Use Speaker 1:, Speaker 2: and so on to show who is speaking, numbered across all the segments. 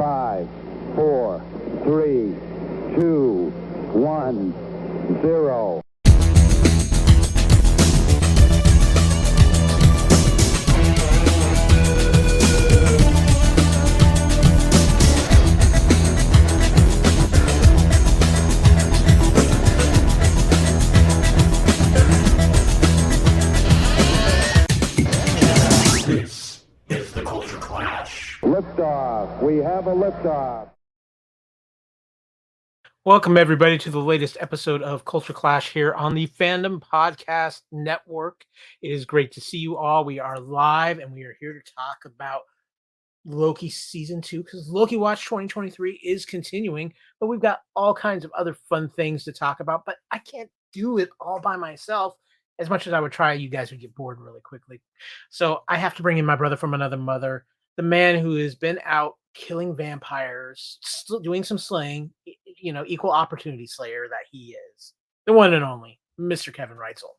Speaker 1: 5, 4, 3, 2, 1, 0.
Speaker 2: This is the Culture Clash.
Speaker 1: Liftoff. We have a liftoff.
Speaker 3: Welcome, everybody, to the latest episode of Culture Clash here on the Fandom Podcast Network. It is great to see you all. We are live, and we are here to talk about Loki Season 2, because Loki Watch 2023 is continuing, but we've got all kinds of other fun things to talk about, but I can't do it all by myself. As much as I would try, you guys would get bored really quickly. So I have to bring in my brother from another mother, the man who has been out killing vampires, still doing some slaying, equal opportunity slayer that he is. The one and only, Mr. Kevin Reitzel.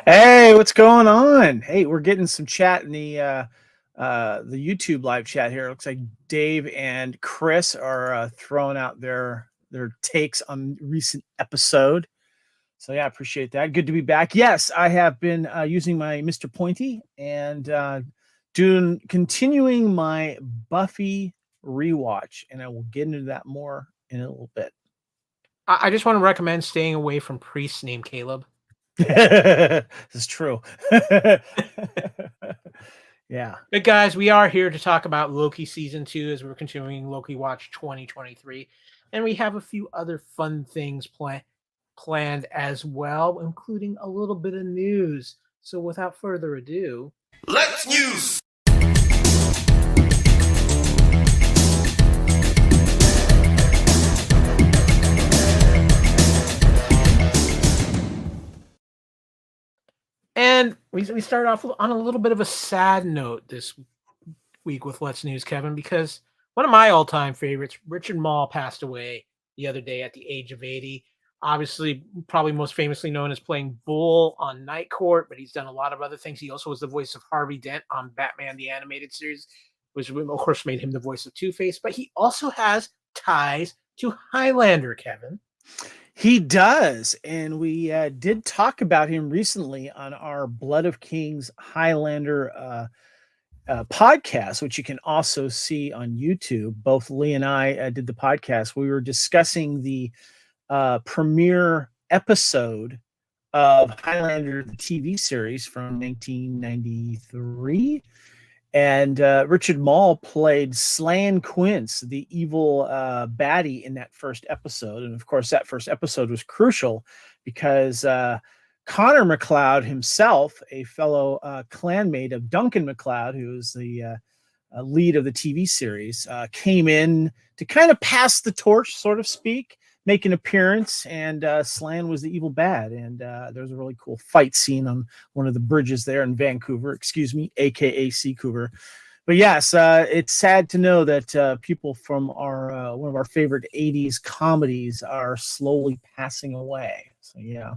Speaker 4: Hey, what's going on? Hey, we're getting some chat in the YouTube live chat here. It looks like Dave and Chris are throwing out their takes on recent episode. So yeah, I appreciate that. Good to be back. Yes, I have been using my Mr. Pointy and continuing my Buffy rewatch, and I will get into that more in a little bit.
Speaker 3: I just want to recommend staying away from priests named Caleb.
Speaker 4: This is true. Yeah.
Speaker 3: But guys, we are here to talk about Loki Season 2 as we're continuing Loki Watch 2023. And we have a few other fun things planned as well, including a little bit of news. So without further ado,
Speaker 2: Let's news!
Speaker 3: and we start off on a little bit of a sad note this week with Let's News, Kevin, because one of my all-time favorites, Richard Mall, passed away the other day at the age of 80. Obviously, probably most famously known as playing Bull on Night Court, but he's done a lot of other things. He also was the voice of Harvey Dent on Batman the Animated Series, which of course made him the voice of Two-Face, but he also has ties to Highlander, Kevin.
Speaker 4: He does, and we did talk about him recently on our Blood of Kings Highlander podcast, which you can also see on YouTube. Both Lee and I did the podcast. We were discussing the premiere episode of Highlander, the TV series from 1993. And Richard Mall played Slan Quince, the evil baddie in that first episode. And of course, that first episode was crucial because Connor MacLeod himself, a fellow clanmate of Duncan MacLeod, who is the lead of the TV series, came in to kind of pass the torch, so to speak, make an appearance, and Slan was the evil bad. And there was a really cool fight scene on one of the bridges there in Vancouver, aka Seacouver. But yes, it's sad to know that people from our one of our favorite 80s comedies are slowly passing away. So yeah.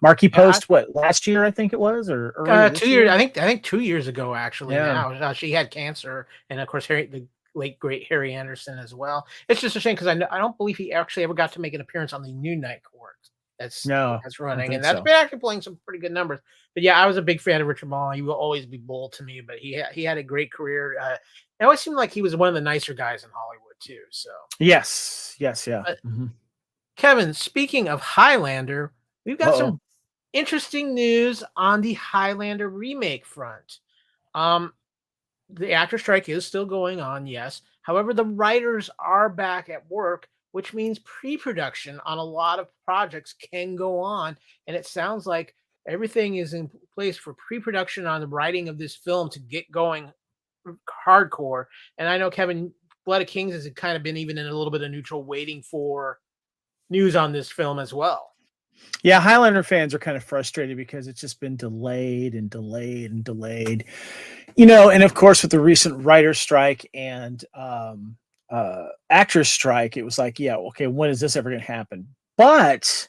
Speaker 4: Marquee Post, what, last year I think it was, or
Speaker 3: 2 years? I think 2 years ago actually. Yeah. Now she had cancer, and of course the late great Harry Anderson as well. It's just a shame because I don't believe he actually ever got to make an appearance on the new Night Court that's running, and that's been actually playing some pretty good numbers. But yeah, I was a big fan of Richard Mall. He will always be Bull to me, but he had a great career. It always seemed like he was one of the nicer guys in Hollywood too. So
Speaker 4: yes, yeah.
Speaker 3: But, Kevin, speaking of Highlander, we've got some interesting news on the Highlander remake front. The actor strike is still going on, yes. However, the writers are back at work, which means pre-production on a lot of projects can go on. And it sounds like everything is in place for pre-production on the writing of this film to get going hardcore. And I know, Kevin, Blood of Kings has kind of been even in a little bit of neutral, waiting for news on this film as well.
Speaker 4: Yeah, Highlander fans are kind of frustrated because it's just been delayed and delayed and delayed. And of course, with the recent writer strike and actors strike, it was like, yeah, okay, when is this ever going to happen? But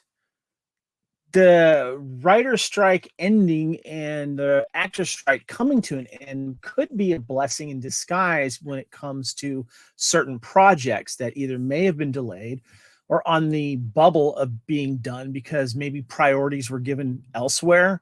Speaker 4: the writer strike ending and the actor strike coming to an end could be a blessing in disguise when it comes to certain projects that either may have been delayed or on the bubble of being done because maybe priorities were given elsewhere.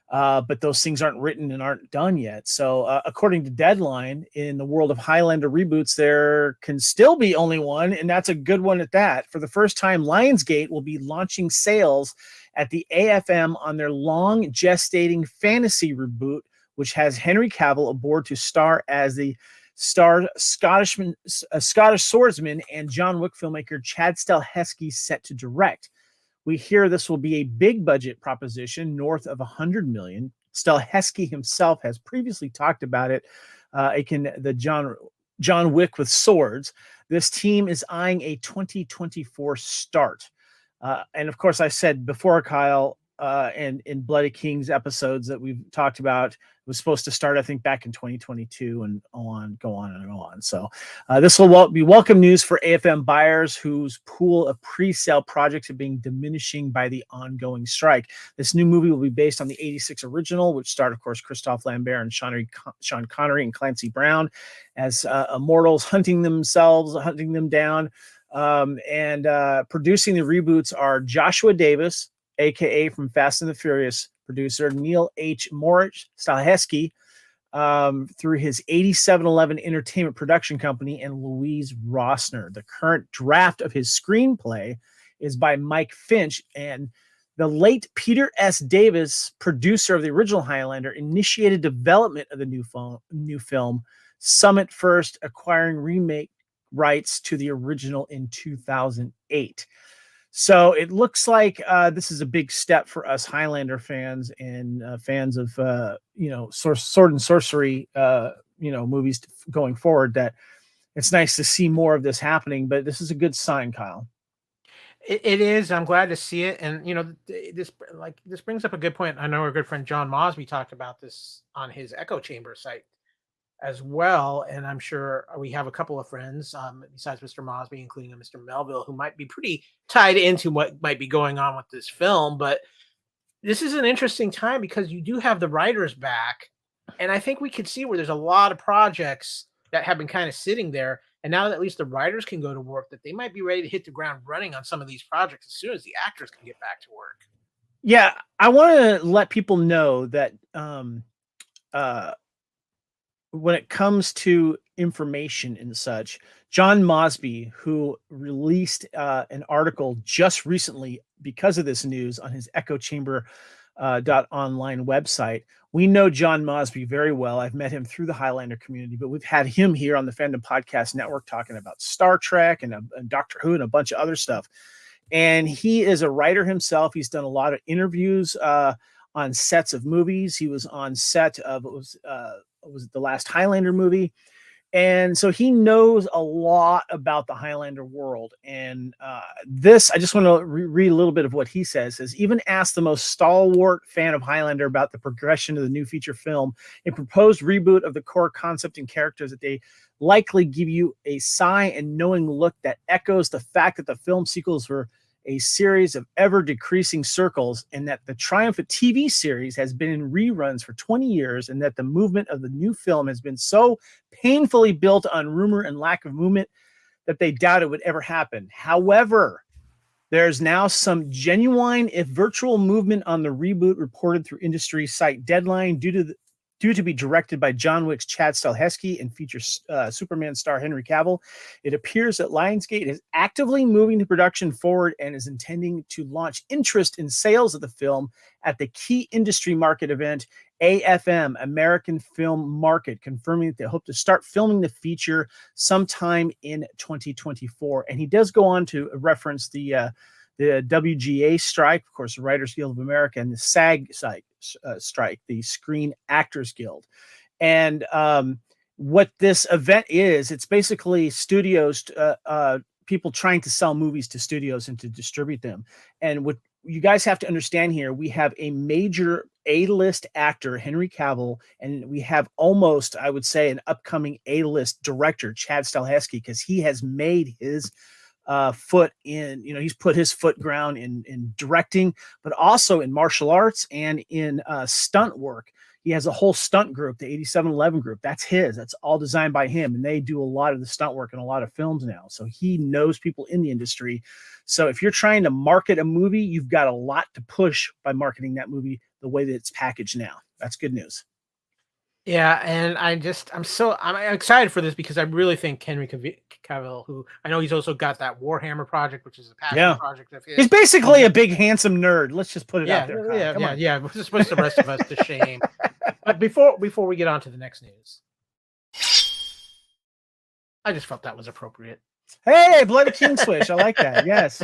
Speaker 4: But those things aren't written and aren't done yet. So according to Deadline, in the world of Highlander reboots, there can still be only one, and that's a good one at that. For the first time, Lionsgate will be launching sales at the AFM on their long gestating fantasy reboot, which has Henry Cavill aboard to star as the Scottish swordsman, and John Wick filmmaker Chad Stahelski set to direct. We hear this will be a big budget proposition north of $100 million. Stahelski himself has previously talked about it. The John Wick with swords. This team is eyeing a 2024 start. And of course, I said before, Kyle, and in Bloody Kings episodes that we've talked about, it was supposed to start, I think, back in 2022 and go on. So this will be welcome news for AFM buyers whose pool of pre-sale projects are being diminishing by the ongoing strike. This new movie will be based on the 86 original, which starred, of course, Christophe Lambert and Sean Connery and Clancy Brown as immortals hunting them down. Producing the reboots are Joshua Davis, aka from Fast and the Furious, producer Neil H. Moritz Stahelski, through his 8711 Entertainment production company, and Louise Rossner. The current draft of his screenplay is by Mike Finch, and the late Peter S. Davis, producer of the original Highlander, initiated development of the new film, Summit first acquiring remake rights to the original in 2008. So it looks like this is a big step for us Highlander fans and fans of sword and sorcery movies going forward. That it's nice to see more of this happening. But this is a good sign, Kyle.
Speaker 3: It is. I'm glad to see it, and this brings up a good point. I know our good friend John Mosby talked about this on his Echo Chamber site as well, and I'm sure we have a couple of friends besides Mr. Mosby, including Mr. Melville, who might be pretty tied into what might be going on with this film. But this is an interesting time because you do have the writers back, and I think we could see where there's a lot of projects that have been kind of sitting there, and now that at least the writers can go to work, that they might be ready to hit the ground running on some of these projects as soon as the actors can get back to work.
Speaker 4: Yeah, I want to let people know that when it comes to information and such, John Mosby, who released an article just recently because of this news on his Echo Chamber .online website. We know John Mosby very well. I've met him through the Highlander community, but we've had him here on the Fandom Podcast Network talking about Star Trek and Doctor Who and a bunch of other stuff. And he is a writer himself. He's done a lot of interviews on sets of movies. He was on set of was the last Highlander movie. And so he knows a lot about the Highlander world. And this, I just want to read a little bit of what he says. Even asked the most stalwart fan of Highlander about the progression of the new feature film, a proposed reboot of the core concept and characters, that they likely give you a sigh and knowing look that echoes the fact that the film sequels were a series of ever-decreasing circles, and that the triumphant TV series has been in reruns for 20 years, and that the movement of the new film has been so painfully built on rumor and lack of movement that they doubt it would ever happen. However, there's now some genuine, if virtual, movement on the reboot reported through industry site Deadline, due to be directed by John Wick's Chad Stahelski and features Superman star Henry Cavill. It appears that Lionsgate is actively moving the production forward and is intending to launch interest in sales of the film at the key industry market event, AFM, American Film Market, confirming that they hope to start filming the feature sometime in 2024. And he does go on to reference the WGA strike, of course, the Writers Guild of America, and the SAG strike, the Screen Actors Guild. And what this event is, it's basically studios, people trying to sell movies to studios and to distribute them. And what you guys have to understand here, we have a major A-list actor, Henry Cavill, and we have almost, I would say, an upcoming A-list director, Chad Stahelski, because he has made his foot in, he's put his foot ground in directing, but also in martial arts and in stunt work. He has a whole stunt group, the 8711 group. That's his. That's all designed by him. And they do a lot of the stunt work in a lot of films now. So he knows people in the industry. So if you're trying to market a movie, you've got a lot to push by marketing that movie the way that it's packaged now. That's good news.
Speaker 3: Yeah, and I'm excited for this because I really think Henry Cavill, who I know he's also got that Warhammer project, which is a passion project of his.
Speaker 4: He's basically a big handsome nerd. Let's just put it out there.
Speaker 3: Yeah. We're just put the rest of us to shame. But before we get on to the next news, I just felt that was appropriate.
Speaker 4: Hey, Bloody King Swish. I like that. Yes.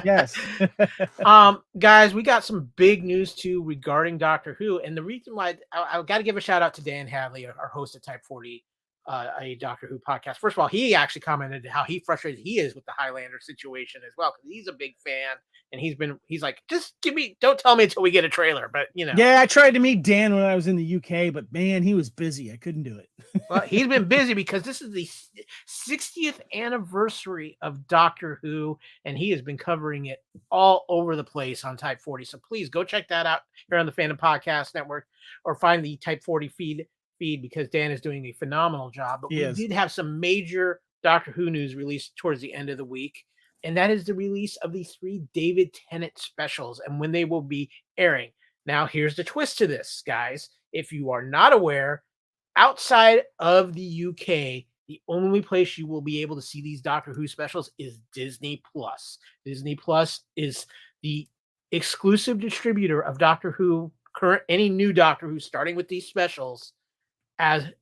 Speaker 3: Guys, we got some big news too regarding Doctor Who, and the reason why I got to give a shout out to Dan Hadley, our host at Type 40, a Doctor Who podcast. First of all, he actually commented how frustrated he is with the Highlander situation as well, because he's a big fan, and he's like, just don't tell me until we get a trailer. But
Speaker 4: yeah, I tried to meet Dan when I was in the UK, but man, he was busy. I couldn't do it.
Speaker 3: Well, he's been busy because this is the 60th anniversary of Doctor Who, and he has been covering it all over the place on Type 40. So please go check that out here on the Fandom Podcast Network, or find the Type 40 feed because Dan is doing a phenomenal job. But we did have some major Doctor Who news released towards the end of the week, and that is the release of the 3 David Tennant specials and when they will be airing. Now, here's the twist to this, guys. If you are not aware, outside of the UK, the only place you will be able to see these Doctor Who specials is Disney Plus. Disney Plus is the exclusive distributor of Doctor Who, any new Doctor Who, starting with these specials, and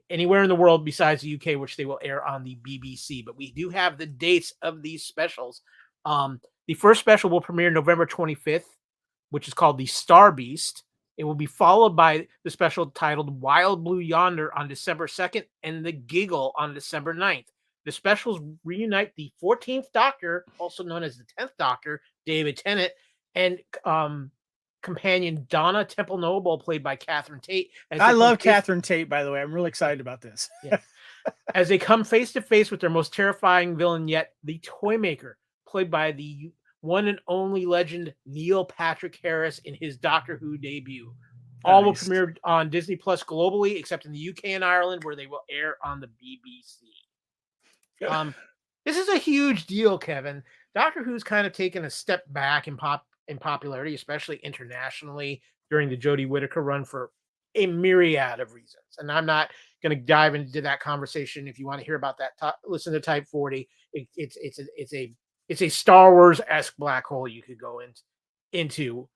Speaker 3: anywhere in the world besides the UK, which they will air on the BBC. But we do have the dates of these specials. The first special will premiere November 25th, which is called The Star Beast. It will be followed by the special titled Wild Blue Yonder on December 2nd and The Giggle on December 9th. The specials reunite the 14th Doctor, also known as the 10th Doctor, David Tennant, and companion Donna Temple Noble, played by Catherine Tate.
Speaker 4: I love Catherine Tate, by the way. I'm really excited about this.
Speaker 3: As they come face to face with their most terrifying villain yet, the Toymaker, played by the one and only legend Neil Patrick Harris in his Doctor Who debut. All will premiere on Disney Plus globally, except in the UK and Ireland, where they will air on the BBC. This is a huge deal, Kevin. Doctor Who's kind of taken a step back in popularity, especially internationally, during the Jodie Whittaker run for a myriad of reasons. And I'm not going to dive into that conversation. If you want to hear about that, listen to Type 40. It's a Star Wars-esque black hole you could go into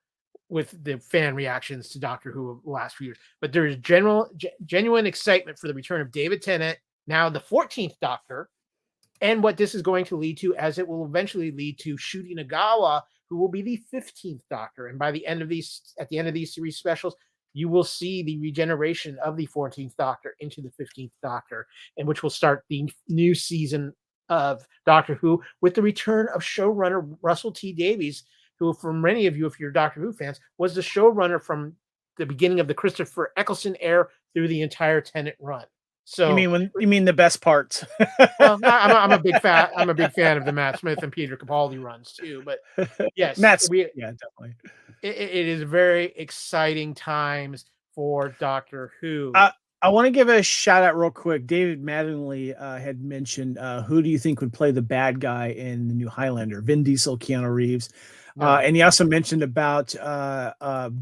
Speaker 3: with the fan reactions to Doctor Who of the last few years. But there is genuine excitement for the return of David Tennant, now the 14th Doctor, and what this is going to lead to, as it will eventually lead to Ncuti Nagawa, who will be the 15th Doctor. And at the end of these series specials, you will see the regeneration of the 14th Doctor into the 15th Doctor, and which will start the new season of Doctor Who with the return of showrunner Russell T Davies, who, for many of you, if you're Doctor Who fans, was the showrunner from the beginning of the Christopher Eccleston era through the entire Tennant run. So
Speaker 4: you mean the best parts?
Speaker 3: Well, I'm a big fan of the Matt Smith and Peter Capaldi runs too. But yes,
Speaker 4: definitely.
Speaker 3: It is very exciting times for Doctor Who.
Speaker 4: I want to give a shout out real quick. David Mattingly had mentioned who do you think would play the bad guy in the new Highlander? Vin Diesel, Keanu Reeves. No. And he also mentioned about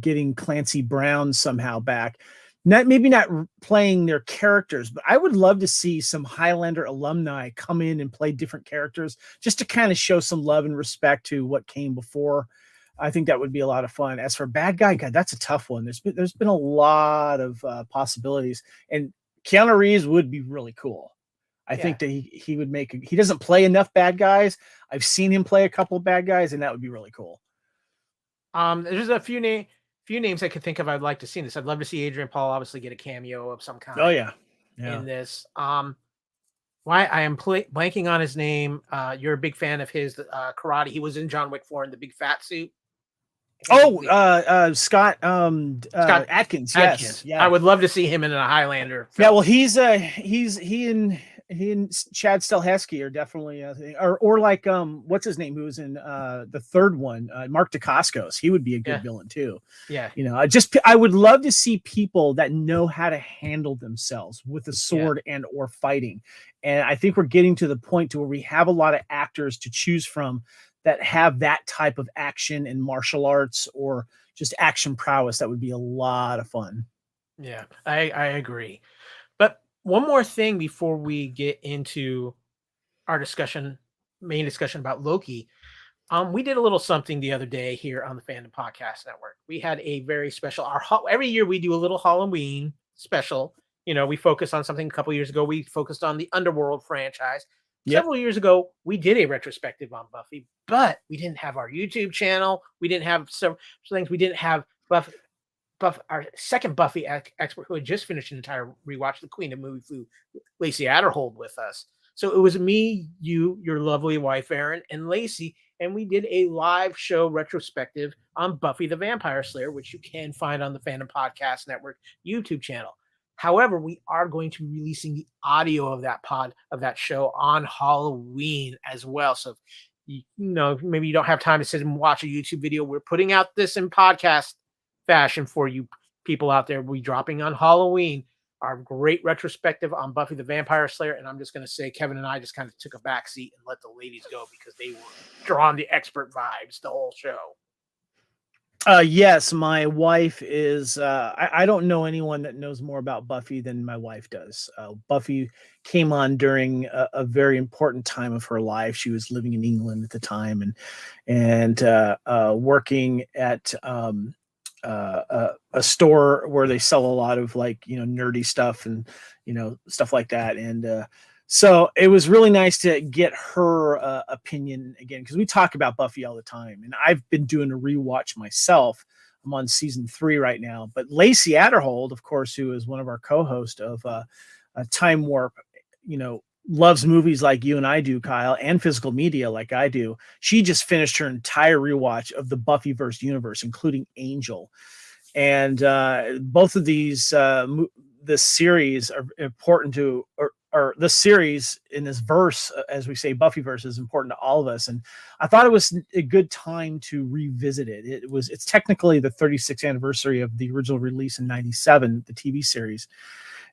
Speaker 4: getting Clancy Brown somehow back. Maybe not playing their characters, but I would love to see some Highlander alumni come in and play different characters just to kind of show some love and respect to what came before. I think that would be a lot of fun. As for bad guy, God, that's a tough one. There's been a lot of possibilities, and Keanu Reeves would be really cool. I think that he would make. He doesn't play enough bad guys. I've seen him play a couple of bad guys, and that would be really cool.
Speaker 3: There's a few names I could think of I'd like to see in this. I'd love to see Adrian Paul obviously get a cameo of some kind.
Speaker 4: Oh yeah.
Speaker 3: In this. Why I am blanking on his name. You're a big fan of his karate. He was in John Wick 4 in the big fat suit.
Speaker 4: Scott Adkins. Yes.
Speaker 3: I would love to see him in a Highlander film.
Speaker 4: Yeah, well, he he and Chad Stahelski are definitely a thing. Or like what's his name, who was in the third one, Mark Dacascos. He would be a good villain too.
Speaker 3: Yeah.
Speaker 4: I would love to see people that know how to handle themselves with a sword and or fighting. And I think we're getting to the point to where we have a lot of actors to choose from that have that type of action and martial arts or just action prowess. That would be a lot of fun.
Speaker 3: Yeah, I agree. But one more thing before we get into our main discussion about Loki. We did a little something the other day here on the Fandom Podcast Network. We had a very special. Every year we do a little Halloween special. We focus on something. A couple years ago, we focused on the Underworld franchise.
Speaker 4: Yep.
Speaker 3: Several years ago, we did a retrospective on Buffy, but we didn't have our YouTube channel. We didn't have some things. We didn't have Buffy, our second Buffy expert who had just finished an entire rewatch, the Queen of Movie Flu, Lacey Adderhold, with us. So it was me, you, your lovely wife, Erin, and Lacey, and we did a live show retrospective on Buffy the Vampire Slayer, which you can find on the Fandom Podcast Network YouTube channel. However, we are going to be releasing the audio of that show on Halloween as well. So, maybe you don't have time to sit and watch a YouTube video. We're putting out this in podcast fashion for you people out there. We'll be dropping on Halloween our great retrospective on Buffy the Vampire Slayer. And I'm just going to say, Kevin and I just kind of took a back seat and let the ladies go because they were drawing the expert vibes the whole show.
Speaker 4: Yes, my wife is. I don't know anyone that knows more about Buffy than my wife does. Buffy came on during a very important time of her life. She was living in England at the time and working at a store where they sell a lot of nerdy stuff and stuff like that. And so it was really nice to get her opinion again, because we talk about Buffy all the time, and I've been doing a rewatch myself. I'm on season 3 right now, but Lacey Adderhold, of course, who is one of our co-hosts of Time Warp, loves movies like you and I do, Kyle, and physical media like I do. She just finished her entire rewatch of the Buffyverse universe, including Angel. And both of these, this series are important to, or this series in this verse, as we say, Buffyverse, is important to all of us. And I thought it was a good time to revisit it. It's technically the 36th anniversary of the original release in 97, the TV series.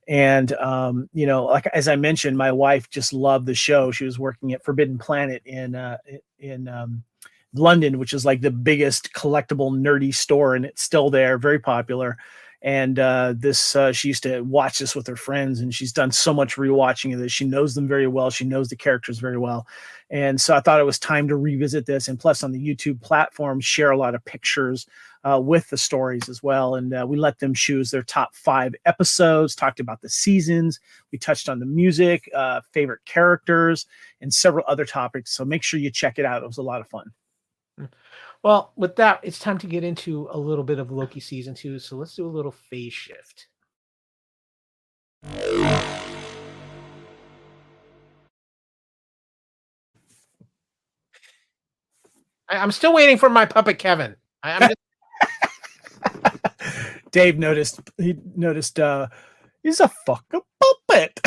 Speaker 4: And, like, as I mentioned, my wife just loved the show. She was working at Forbidden Planet in London, which is like the biggest collectible nerdy store. And it's still there, very popular. And she used to watch this with her friends, and she's done so much rewatching of this. She knows them very well. She knows the characters very well. And so I thought it was time to revisit this. And plus, on the YouTube platform, share a lot of pictures with the stories as well. And we let them choose their top 5 episodes, talked about the seasons. We touched on the music, favorite characters, and several other topics. So make sure you check it out. It was a lot of fun.
Speaker 3: Well, with that, it's time to get into a little bit of Loki season 2. So let's do a little phase shift. I'm still waiting for my puppet, Kevin.
Speaker 4: Dave noticed. He noticed. He's a fucking puppet.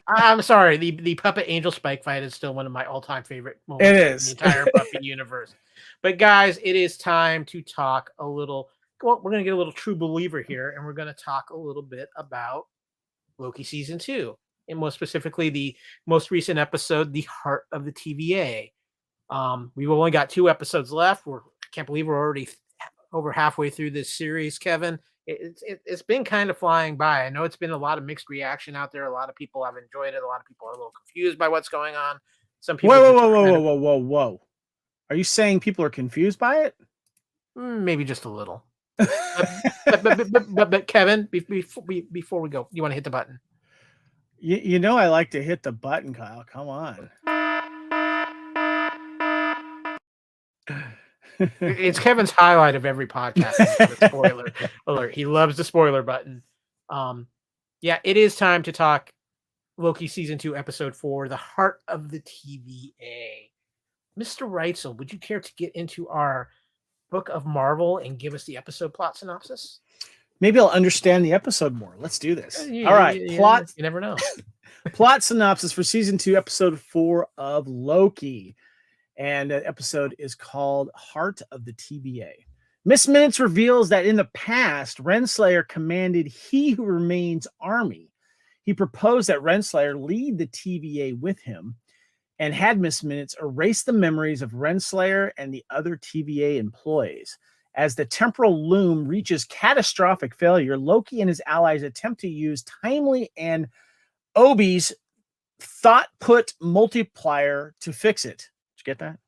Speaker 3: I'm sorry. The puppet Angel Spike fight is still one of my all-time favorite moments in the entire Buffy universe. But guys, it is time to talk a little. Well, we're going to get a little true believer here, and we're going to talk a little bit about Loki season 2, and more specifically the most recent episode, The Heart of the TVA. We've only got 2 episodes left. I can't believe we're already over halfway through this series, Kevin. It's been kind of flying by. I know it's been a lot of mixed reaction out there. A lot of people have enjoyed it. A lot of people are a little confused by what's going on. Some people.
Speaker 4: Whoa. Are you saying people are confused by it?
Speaker 3: Maybe just a little. but Kevin, before we go, you want to hit the button?
Speaker 4: I like to hit the button, Kyle. Come on.
Speaker 3: It's Kevin's highlight of every podcast. The spoiler alert. He loves the spoiler button. Yeah, it is time to talk Loki season 2, episode 4, The Heart of the TVA. Mr. Reitzel, would you care to get into our Book of Marvel and give us the episode plot synopsis?
Speaker 4: Maybe I'll understand the episode more. Let's do this. All right. Plot.
Speaker 3: You never know.
Speaker 4: Plot synopsis for season 2, episode 4 of Loki. And that episode is called Heart of the TVA. Miss Minutes reveals that in the past, Renslayer commanded He Who Remains army. He proposed that Renslayer lead the TVA with him and had Miss Minutes erase the memories of Renslayer and the other TVA employees. As the temporal loom reaches catastrophic failure, Loki and his allies attempt to use Timely and Obi's thought-put multiplier to fix it. Did you get that?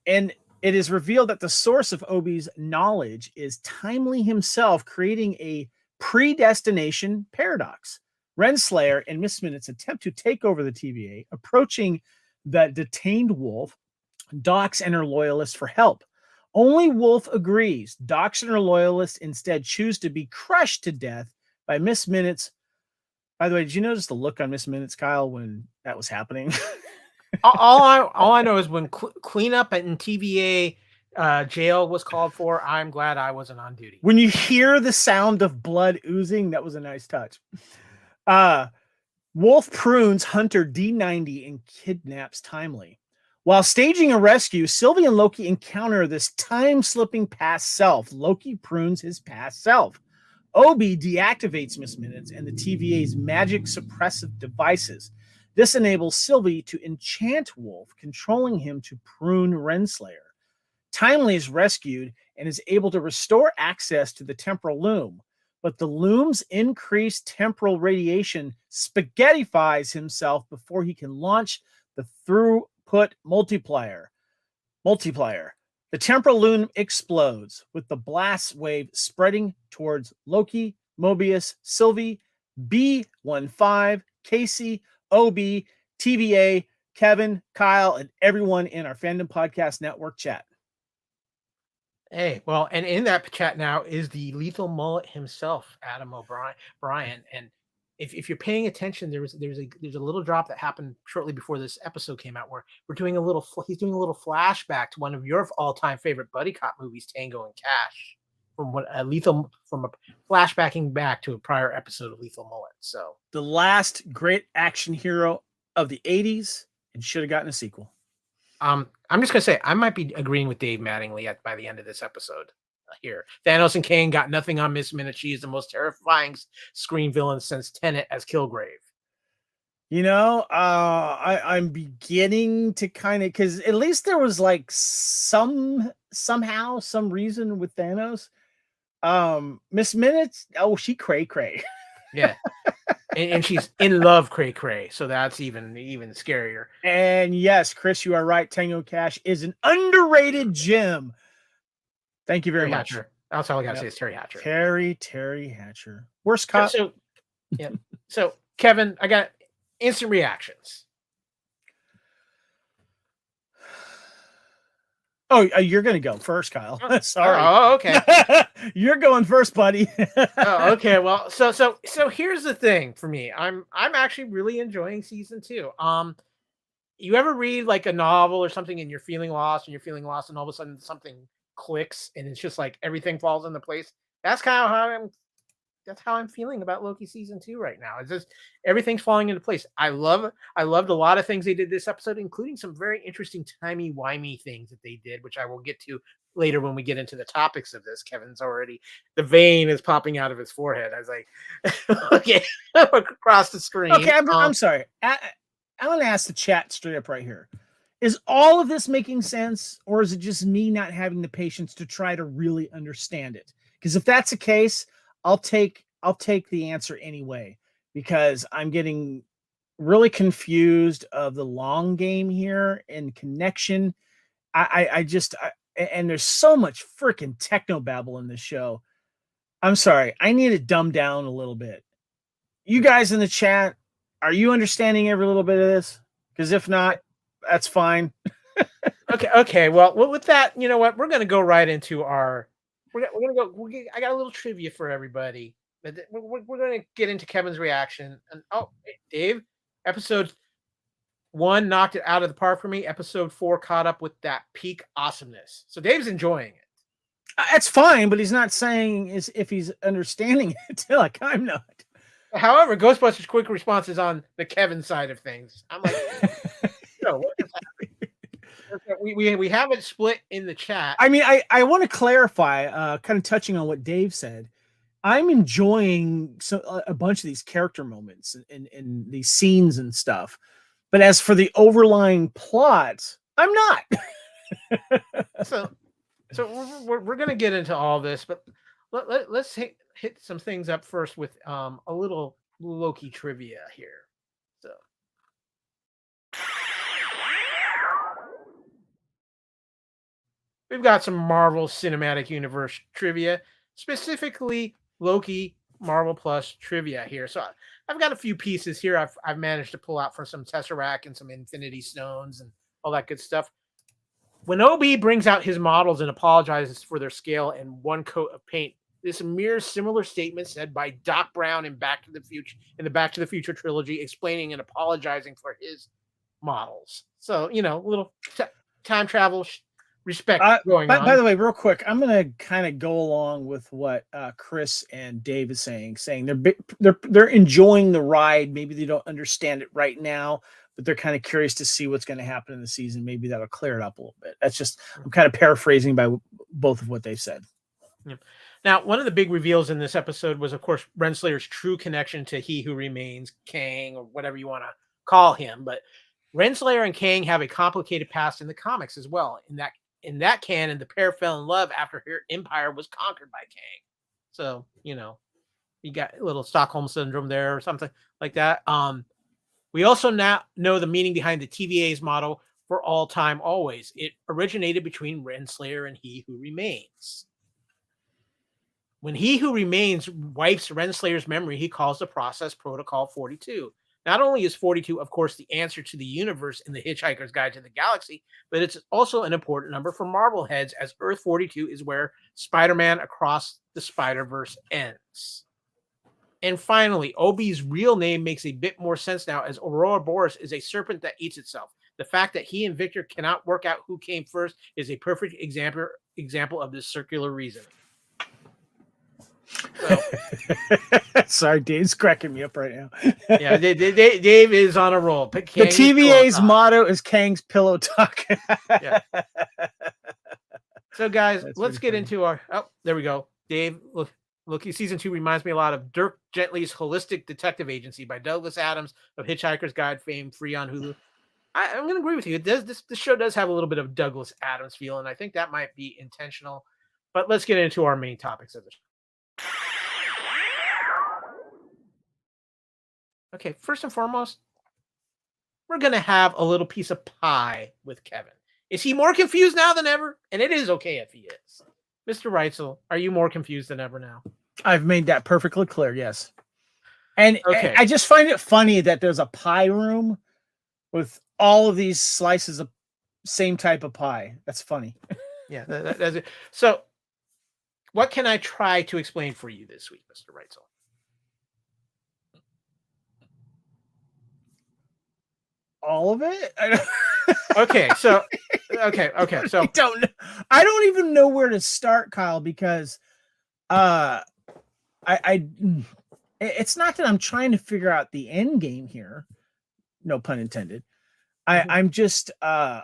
Speaker 4: And it is revealed that the source of Obi's knowledge is Timely himself, creating a predestination paradox. Renslayer and Miss Minutes attempt to take over the TVA, approaching the detained Wolf, Dox, and her loyalists for help. Only Wolf agrees. Dox and her loyalists instead choose to be crushed to death by Miss Minutes. By the way, did you notice the look on Miss Minutes, Kyle, when that was happening?
Speaker 3: all I know is when cleanup in TVA jail was called for, I'm glad I wasn't on duty.
Speaker 4: When you hear the sound of blood oozing, that was a nice touch. Wolf prunes Hunter D90 and kidnaps Timely. While staging a rescue, Sylvie and Loki encounter this time-slipping past self. Loki prunes his past self. Obi deactivates Miss Minutes and the TVA's magic suppressive devices. This enables Sylvie to enchant Wolf, controlling him to prune Renslayer. Timely is rescued and is able to restore access to the temporal loom, but the loom's increased temporal radiation spaghettifies himself before he can launch the throughput multiplier. The temporal loom explodes, with the blast wave spreading towards Loki, Mobius, Sylvie, B15, Casey, OB, TVA, Kevin, Kyle, and everyone in our Fandom Podcast Network chat.
Speaker 3: Hey, well, and in that chat now is the lethal mullet himself, Adam O'Brien. And if you're paying attention, there's a little drop that happened shortly before this episode came out where he's doing a little flashback to one of your all-time favorite buddy cop movies, Tango and Cash, from a flashbacking back to a prior episode of Lethal Mullet. So
Speaker 4: the last great action hero of the 80s, and should have gotten a sequel.
Speaker 3: I'm just gonna say I might be agreeing with Dave Mattingly by the end of this episode. Here, Thanos and Kane got nothing on Miss Minutes. She is the most terrifying screen villain since Tenet as Kilgrave.
Speaker 4: You know, I'm beginning to kind of, because at least there was like some reason with Thanos. Miss Minutes, she cray.
Speaker 3: Yeah. And she's in love cray, so that's even scarier.
Speaker 4: And yes, Chris, you are right. Tango Cash is an underrated gem. Thank you very much.
Speaker 3: Hatcher. That's all I gotta say is Terry Hatcher.
Speaker 4: Terry Hatcher. Worst cop.
Speaker 3: So yeah. So Kevin, I got instant reactions.
Speaker 4: Oh, you're gonna go first, Kyle. Sorry.
Speaker 3: Oh, okay.
Speaker 4: You're going first, buddy.
Speaker 3: Oh, okay. Well, so here's the thing for me. I'm actually really enjoying season 2. You ever read like a novel or something and you're feeling lost and all of a sudden something clicks and it's just like everything falls into place? That's kind of how I'm feeling about Loki season 2 right now. It's just everything's falling into place. I loved a lot of things they did this episode, including some very interesting timey-wimey things that they did, which I will get to later when we get into the topics of this. The vein is popping out of his forehead. I was like, okay, across the screen.
Speaker 4: Okay, I'm sorry. I want to ask the chat straight up right here. Is all of this making sense, or is it just me not having the patience to try to really understand it? Because if that's the case, I'll take the answer anyway, because I'm getting really confused of the long game here and connection. And there's so much freaking technobabble in this show. I'm sorry. I need it dumbed down a little bit. You guys in the chat, are you understanding every little bit of this? Because if not, that's fine.
Speaker 3: Okay. Well, with that, you know what? We're going to go right into our. We're gonna go. I got a little trivia for everybody. We're gonna get into Kevin's reaction. And Dave, episode 1 knocked it out of the park for me. Episode 4 caught up with that peak awesomeness. So Dave's enjoying it.
Speaker 4: That's fine, but he's not saying if he's understanding it. Like I'm not.
Speaker 3: However, Ghostbusters quick response is on the Kevin side of things. I'm like, no, what is happening? We have it split in the chat.
Speaker 4: I mean, I want to clarify, kind of touching on what Dave said. I'm enjoying a bunch of these character moments and these scenes and stuff. But as for the overlying plot, I'm not.
Speaker 3: So we're gonna get into all this, but let's hit some things up first with a little Loki trivia here. So we've got some Marvel Cinematic Universe trivia, specifically Loki Marvel Plus trivia here. So I've got a few pieces here I've managed to pull out for some Tesseract and some Infinity Stones and all that good stuff. When OB brings out his models and apologizes for their scale and one coat of paint, this mirrors similar statements said by Doc Brown in Back to the Future in the Back to the Future trilogy, explaining and apologizing for his models. So, a little time travel respect going on.
Speaker 4: By the way, real quick, I'm going to kind of go along with what Chris and Dave is saying they're enjoying the ride. Maybe they don't understand it right now, but they're kind of curious to see what's going to happen in the season. Maybe that'll clear it up a little bit. That's just, I'm kind of paraphrasing by both of what they've said.
Speaker 3: Yeah. Now, one of the big reveals in this episode was, of course, Renslayer's true connection to He Who Remains, Kang, or whatever you want to call him. But Renslayer and Kang have a complicated past in the comics as well. In that canon, the pair fell in love after her empire was conquered by Kang. So, you got a little Stockholm syndrome there or something like that. We also now know the meaning behind the TVA's motto for all time, always. It originated between Renslayer and He Who Remains. When He Who Remains wipes Renslayer's memory, he calls the process Protocol 42. Not only is 42, of course, the answer to the universe in the Hitchhiker's Guide to the Galaxy, but it's also an important number for Marvel heads, as Earth 42 is where Spider-Man Across the Spider-Verse ends. And finally, Obi's real name makes a bit more sense now, as Aurora Boreas is a serpent that eats itself. The fact that he and Victor cannot work out who came first is a perfect example of this circular reasoning. So,
Speaker 4: sorry, Dave's cracking me up right now.
Speaker 3: Yeah, Dave is on a roll.
Speaker 4: The TVA's motto is Kang's pillow talk.
Speaker 3: Yeah. So, guys, let's get into our. Oh, there we go. Dave, Loki season 2 reminds me a lot of Dirk Gently's Holistic Detective Agency by Douglas Adams of Hitchhiker's Guide fame, free on Hulu. I'm going to agree with you. This show does have a little bit of Douglas Adams feel, and I think that might be intentional. But let's get into our main topics of the show. Okay, first and foremost, we're going to have a little piece of pie with Kevin. Is he more confused now than ever? And it is okay if he is. Mr. Reitzel, are you more confused than ever now?
Speaker 4: I've made that perfectly clear, yes. And
Speaker 3: okay.
Speaker 4: I just find it funny that there's a pie room with all of these slices of same type of pie. That's funny.
Speaker 3: Yeah, that's it. So, what can I try to explain for you this week, Mr. Reitzel?
Speaker 4: All of it?
Speaker 3: Okay, so
Speaker 4: I don't even know where to start, Kyle, because it's not that I'm trying to figure out the end game here, no pun intended. I'm just I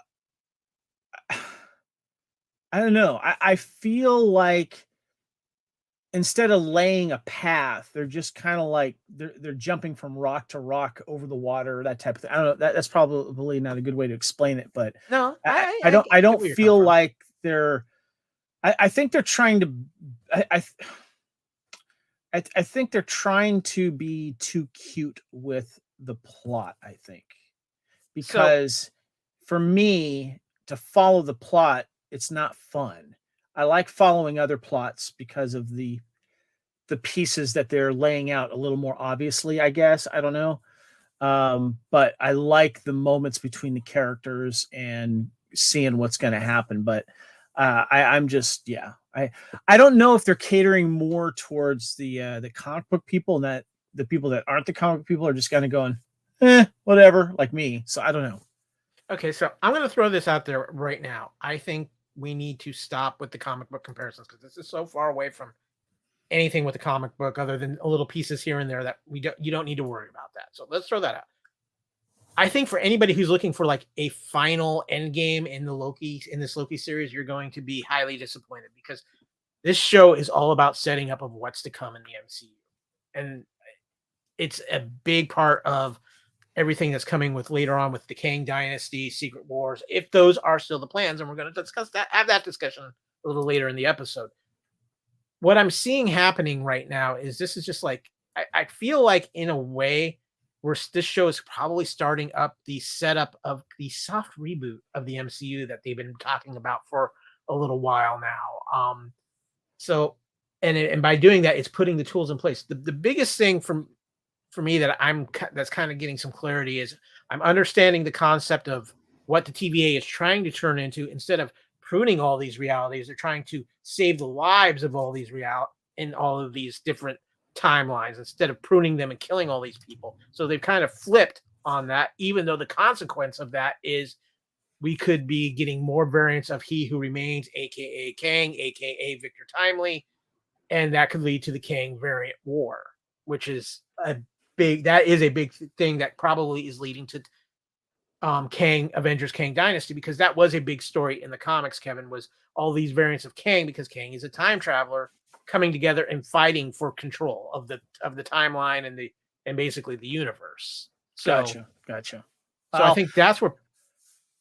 Speaker 4: don't know. I feel like instead of laying a path, they're just kind of like they're jumping from rock to rock over the water, that type of thing. I don't know. That's probably not a good way to explain it, but
Speaker 3: no,
Speaker 4: I don't feel like they're. I think they're trying to. I think they're trying to be too cute with the plot. I think because for me to follow the plot, it's not fun. I like following other plots because of the pieces that they're laying out a little more obviously, I guess. I don't know. But I like the moments between the characters and seeing what's going to happen. But I'm just, yeah. I don't know if they're catering more towards the comic book people, and that the people that aren't the comic book people are just kind of going, whatever, like me. So I don't know.
Speaker 3: Okay, so I'm going to throw this out there right now. I think we need to stop with the comic book comparisons because this is so far away from anything with the comic book other than a little pieces here and there that you don't need to worry about that. So let's throw that out. I think for anybody who's looking for like a final end game in this Loki series, you're going to be highly disappointed because this show is all about setting up of what's to come in the MCU. And it's a big part of everything that's coming with later on with the Kang Dynasty, Secret Wars, if those are still the plans, and we're going to discuss that, have that discussion a little later in the episode. What I'm seeing happening right now is this is just like, I feel like in a way where this show is probably starting up the setup of the soft reboot of the MCU that they've been talking about for a little while now. And by doing that, it's putting the tools in place. The biggest thing for me that's kind of getting some clarity is I'm understanding the concept of what the TVA is trying to turn into. Instead of pruning all these realities, they're trying to save the lives of all these in all of these different timelines instead of pruning them and killing all these people. So they've kind of flipped on that, even though the consequence of that is we could be getting more variants of He Who Remains, aka Kang, aka Victor Timely, and that could lead to the Kang variant war, which is a big thing that probably is leading to Avengers Kang Dynasty, because that was a big story in the comics, Kevin, was all these variants of Kang, because Kang is a time traveler coming together and fighting for control of the timeline and basically the universe. So,
Speaker 4: Gotcha.
Speaker 3: So I think that's where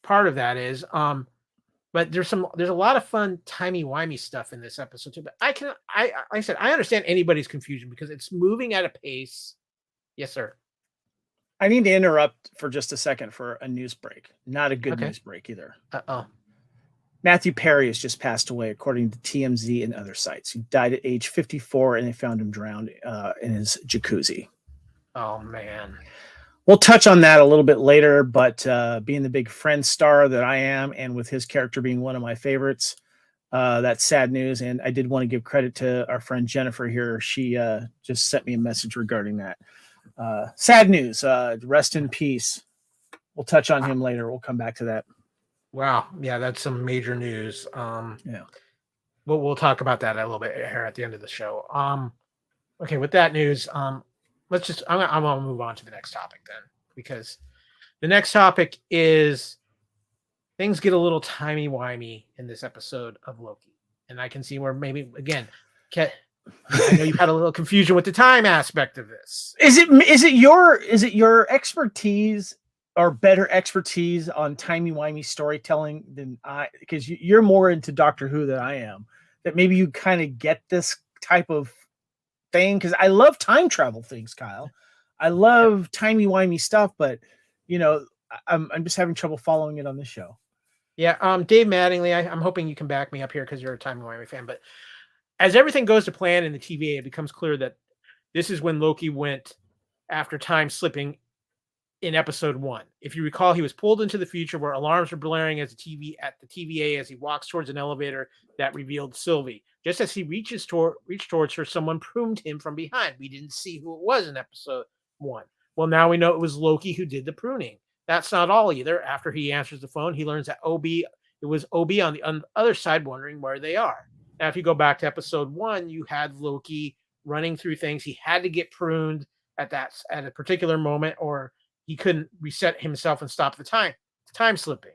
Speaker 3: part of that is. But there's a lot of fun timey-wimey stuff in this episode too. But like I said, I understand anybody's confusion because it's moving at a pace. Yes, sir.
Speaker 4: I need to interrupt for just a second for a news break. Not a good news break either. Matthew Perry has just passed away, according to TMZ and other sites. He died at age 54, and they found him drowned in his jacuzzi.
Speaker 3: Oh, man.
Speaker 4: We'll touch on that a little bit later, but being the big Friends star that I am, and with his character being one of my favorites, that's sad news. And I did want to give credit to our friend Jennifer here. She just sent me a message regarding that. Sad news. Rest in peace. We'll touch on him later. We'll come back to that.
Speaker 3: Wow. Yeah, that's some major news.
Speaker 4: Yeah.
Speaker 3: We'll talk about that a little bit here at the end of the show. Okay, with that news, I'm gonna move on to the next topic then, because the next topic is things get a little timey-wimey in this episode of Loki. And I can see where maybe, again, I know you've had a little confusion with the time aspect of this.
Speaker 4: Is it your expertise or better expertise on timey-wimey storytelling than because you're more into Doctor Who than I am, that maybe you kind of get this type of thing? Because I love time travel things, Kyle. I love timey-wimey stuff, but I'm just having trouble following it on this show.
Speaker 3: Yeah, Dave Mattingly, I'm hoping you can back me up here because you're a timey-wimey fan, but as everything goes to plan in the TVA, it becomes clear that this is when Loki went after time slipping in episode 1. If you recall, he was pulled into the future where alarms were blaring at the TVA as he walks towards an elevator that revealed Sylvie. Just as he reached towards her, someone pruned him from behind. We didn't see who it was in episode 1. Well, now we know it was Loki who did the pruning. That's not all either. After he answers the phone, he learns that it was OB on the other side wondering where they are. Now, if you go back to episode 1, you had Loki running through things. He had to get pruned at a particular moment, or he couldn't reset himself and stop the time slipping.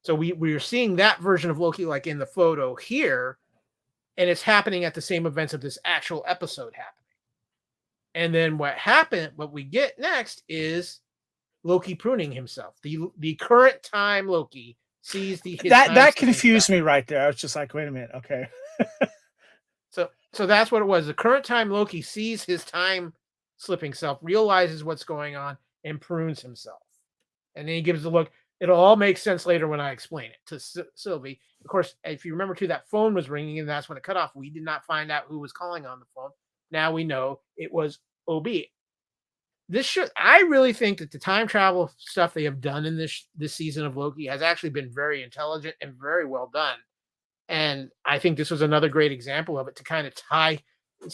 Speaker 3: So we are seeing that version of Loki like in the photo here, and it's happening at the same events of this actual episode happening. And then what we get next is Loki pruning himself. The current time Loki sees
Speaker 4: that confused me right there. I was just like, wait a minute, okay.
Speaker 3: So that's what it was. The current time Loki sees his time slipping self, realizes what's going on, and prunes himself. And then he gives the look. It'll all make sense later when I explain it to Sylvie. Of course, if you remember too, that phone was ringing and that's when it cut off. We did not find out who was calling on the phone. Now we know it was OB. I really think that the time travel stuff they have done in this season of Loki has actually been very intelligent and very well done. And I think this was another great example of it to kind of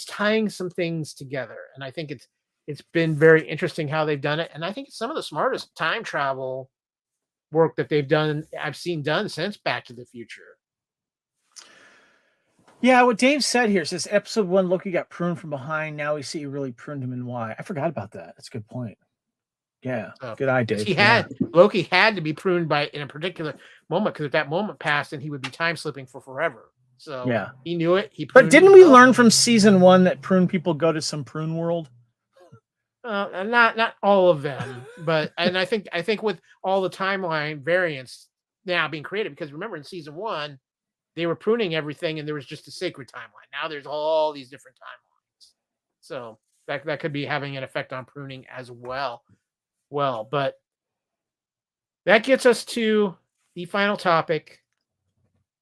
Speaker 3: tying some things together. And I think it's been very interesting how they've done it. And I think it's some of the smartest time travel work that I've seen done since Back to the Future.
Speaker 4: Yeah, what Dave said here says episode 1, Loki got pruned from behind. Now we see he really pruned him and why. I forgot about that. That's a good point. Yeah,
Speaker 3: So,
Speaker 4: good eye,
Speaker 3: 'cause
Speaker 4: Dave. Yeah.
Speaker 3: Loki had to be pruned by in a particular moment, because if that moment passed, then he would be time slipping for forever. So
Speaker 4: Yeah.
Speaker 3: he knew it. He
Speaker 4: But
Speaker 3: pruned
Speaker 4: didn't we
Speaker 3: himself.
Speaker 4: learn from season 1 that prune people go to some prune world?
Speaker 3: And not all of them, but and I think with all the timeline variants now being created, because remember in season 1 they were pruning everything and there was just a sacred timeline. Now there's all these different timelines, so that could be having an effect on pruning as well. Well, but that gets us to the final topic.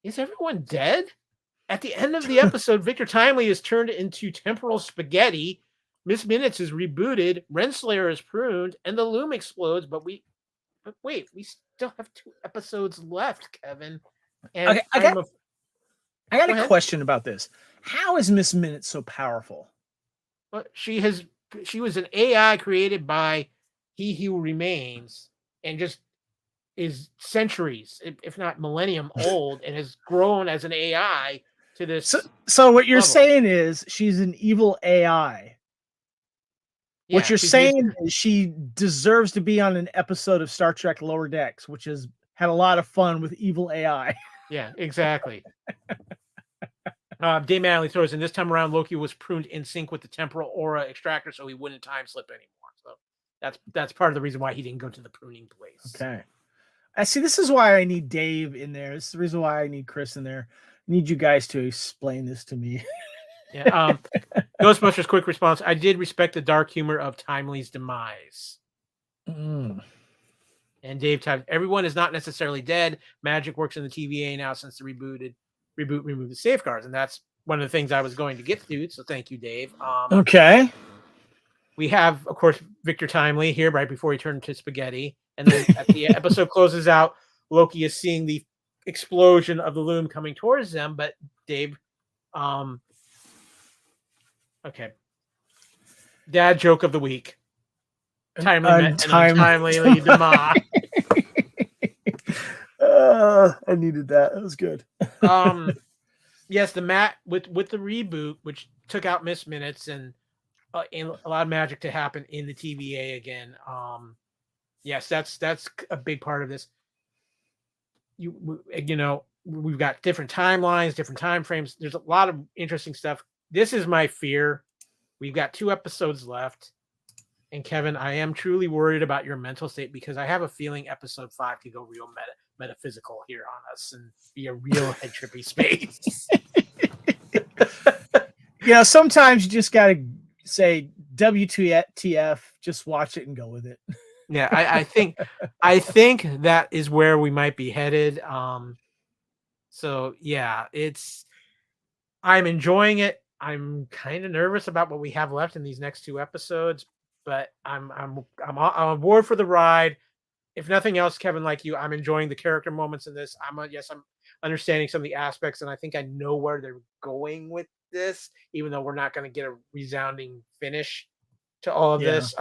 Speaker 3: Is everyone dead? At the end of the episode, Victor Timely is turned into temporal spaghetti. Miss Minutes is rebooted. Renslayer is pruned, and the loom explodes. But wait, we still have 2 episodes left, Kevin. And
Speaker 4: Okay, I got
Speaker 3: Go
Speaker 4: a
Speaker 3: ahead.
Speaker 4: question about this. How is Miss Minute so powerful?
Speaker 3: But she was an AI created by He Who Remains, and just is centuries, if not millennium old, and has grown as an AI to this.
Speaker 4: So what you're
Speaker 3: level.
Speaker 4: saying is she's an evil AI.
Speaker 3: Yeah,
Speaker 4: What you're
Speaker 3: she's
Speaker 4: saying is she deserves to be on an episode of Star Trek Lower Decks, which has had a lot of fun with evil AI.
Speaker 3: Yeah, exactly. Dave Manley throws in, this time around, Loki was pruned in sync with the temporal aura extractor, so he wouldn't time slip anymore. So that's part of the reason why he didn't go to the pruning place.
Speaker 4: Okay. I see. This is why I need Dave in there. This is the reason why I need Chris in there. I need you guys to explain this to me.
Speaker 3: Yeah. Ghostbusters quick response. I did respect the dark humor of Timely's demise.
Speaker 4: Mm.
Speaker 3: And Dave typed, everyone is not necessarily dead. Magic works in the TVA now since the reboot removed the safeguards. And that's one of the things I was going to get to. So thank you, Dave.
Speaker 4: Okay.
Speaker 3: We have, of course, Victor Timely here right before he turned to spaghetti. And then at the episode closes out, Loki is seeing the explosion of the loom coming towards them. But Dave, okay. Dad joke of the week. Timely demise.
Speaker 4: I needed that. That was good.
Speaker 3: Yes, the with the reboot, which took out Miss Minutes and allowed magic to happen in the TVA again. Yes, that's a big part of this. You know, we've got different timelines, different time frames. There's a lot of interesting stuff. This is my fear. We've got 2 episodes left. And Kevin, I am truly worried about your mental state, because I have a feeling episode 5 could go real metaphysical here on us and be a real head trippy space.
Speaker 4: Yeah, sometimes you just got to say WTF, just watch it and go with it.
Speaker 3: Yeah, I think that is where we might be headed. So yeah, I'm enjoying it. I'm kind of nervous about what we have left in these next 2 episodes, but I'm on board for the ride. If nothing else, Kevin, like you, I'm enjoying the character moments in this. I'm understanding some of the aspects, and I think I know where they're going with this, even though we're not going to get a resounding finish to all of this.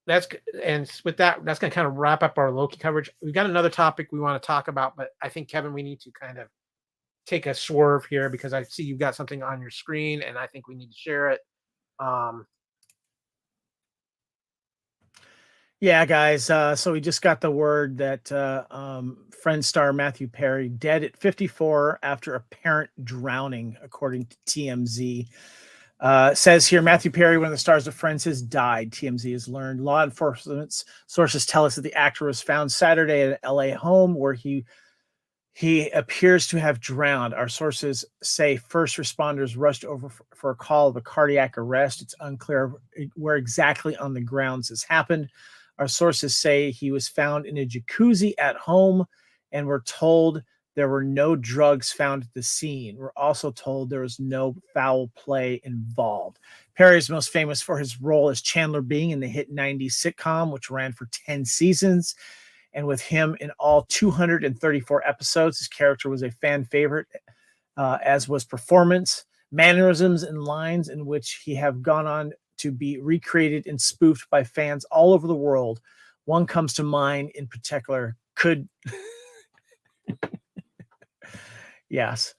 Speaker 3: With that, that's going to kind of wrap up our Loki coverage. We've got another topic we want to talk about, but I think, Kevin, we need to kind of take a swerve here, because I see you've got something on your screen, and I think we need to share it.
Speaker 4: Yeah, guys. So we just got the word that Friends star Matthew Perry dead at 54 after apparent drowning, according to TMZ. Says here, Matthew Perry, one of the stars of Friends, has died. TMZ has learned. Law enforcement sources tell us that the actor was found Saturday at an LA home where he appears to have drowned. Our sources say first responders rushed over for a call of a cardiac arrest. It's unclear where exactly on the grounds this happened. Our sources say he was found in a jacuzzi at home, and we're told there were no drugs found at the scene. We're also told there was no foul play involved. Perry is most famous for his role as Chandler Bing in the hit 90s sitcom, which ran for 10 seasons. And with him in all 234 episodes, his character was a fan favorite, as was performance, mannerisms, and lines in which he have gone on to be recreated and spoofed by fans all over the world. One comes to mind in particular. Yes.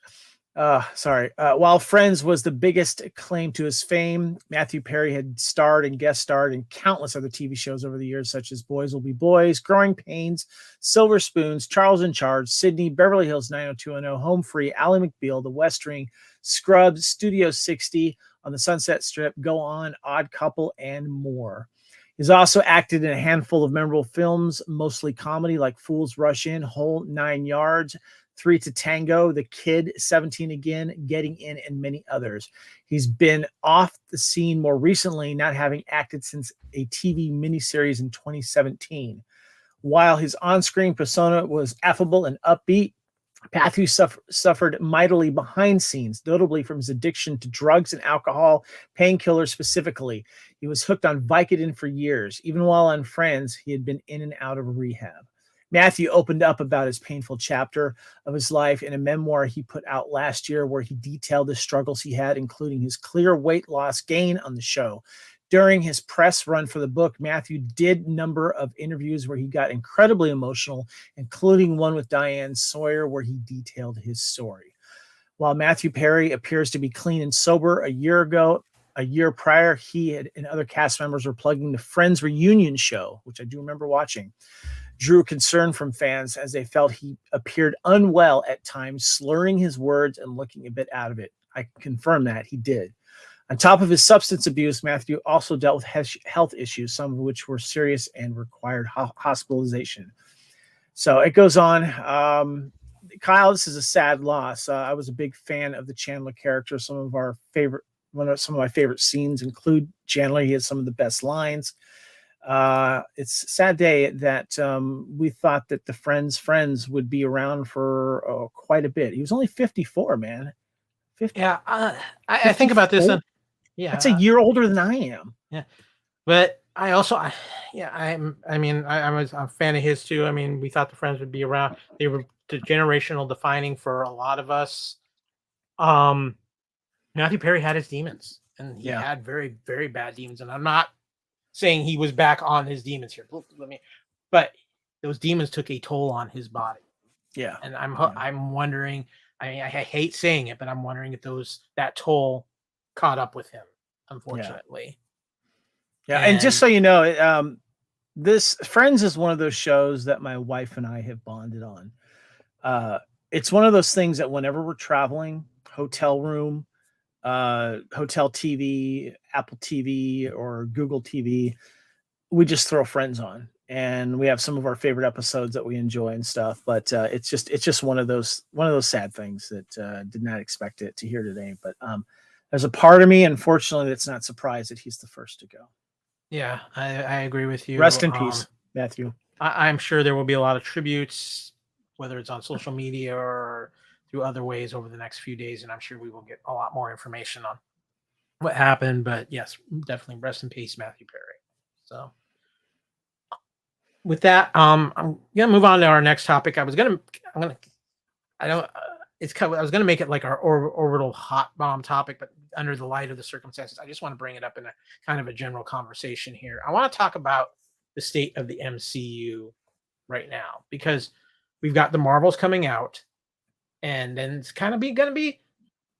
Speaker 4: While Friends was the biggest claim to his fame, Matthew Perry had starred and guest starred in countless other TV shows over the years, such as Boys Will Be Boys, Growing Pains, Silver Spoons, Charles in Charge, Sydney, Beverly Hills 90210, Home Free, Ally McBeal, The West Wing, Scrubs, Studio 60, On the Sunset Strip, Go On, Odd Couple, and more. He's also acted in a handful of memorable films, mostly comedy, like Fools Rush In, Whole 9 Yards, 3 to Tango, The Kid, 17 Again, Getting In, and many others. He's been off the scene more recently, not having acted since a TV miniseries in 2017. While his on-screen persona was affable and upbeat, Matthew suffered mightily behind scenes, notably from his addiction to drugs and alcohol, painkillers specifically. He was hooked on Vicodin for years. Even while on Friends, he had been in and out of rehab. Matthew opened up about his painful chapter of his life in a memoir he put out last year, where he detailed the struggles he had, including his clear weight loss gain on the show. During his press run for the book, Matthew did a number of interviews where he got incredibly emotional, including one with Diane Sawyer, where he detailed his story. While Matthew Perry appears to be clean and sober, a year prior, he and other cast members were plugging the Friends reunion show, which I do remember watching, drew concern from fans as they felt he appeared unwell at times, slurring his words and looking a bit out of it. I confirm that he did. On top of his substance abuse, Matthew also dealt with health issues, some of which were serious and required hospitalization. So it goes on. Kyle, this is a sad loss. I was a big fan of the Chandler character. Some of my favorite scenes include Chandler. He has some of the best lines. It's a sad day that we thought that the Friends would be around for quite a bit. He was only 54, man.
Speaker 3: 50, yeah, I think about this. Yeah,
Speaker 4: that's a year older than I am.
Speaker 3: Yeah, but I was a fan of his too. I mean, we thought the Friends would be around. They were generational defining for a lot of us. Matthew Perry had his demons, and he had very, very bad demons. And I'm not saying he was back on his demons here, but those demons took a toll on his body.
Speaker 4: Yeah,
Speaker 3: and I'm wondering. I hate saying it, but I'm wondering if that toll caught up with him, unfortunately.
Speaker 4: Yeah, and just so you know, this Friends is one of those shows that my wife and I have bonded on. It's one of those things that whenever we're traveling, hotel room, hotel TV, Apple TV, or Google TV, we just throw Friends on, and we have some of our favorite episodes that we enjoy and stuff. But it's just one of those sad things that did not expect it to hear today. But there's a part of me, unfortunately, that's not surprised that he's the first to go.
Speaker 3: Yeah, I agree with you.
Speaker 4: Rest in peace, Matthew.
Speaker 3: I'm sure there will be a lot of tributes, whether it's on social media or through other ways over the next few days, and I'm sure we will get a lot more information on what happened. But yes, definitely rest in peace, Matthew Perry. So with that, I'm gonna move on to our next topic. I was gonna make it like our orbital hot bomb topic, but under the light of the circumstances, I just want to bring it up in a kind of a general conversation here. I want to talk about the state of the MCU right now, because we've got the Marvels coming out, and then it's kind of going to be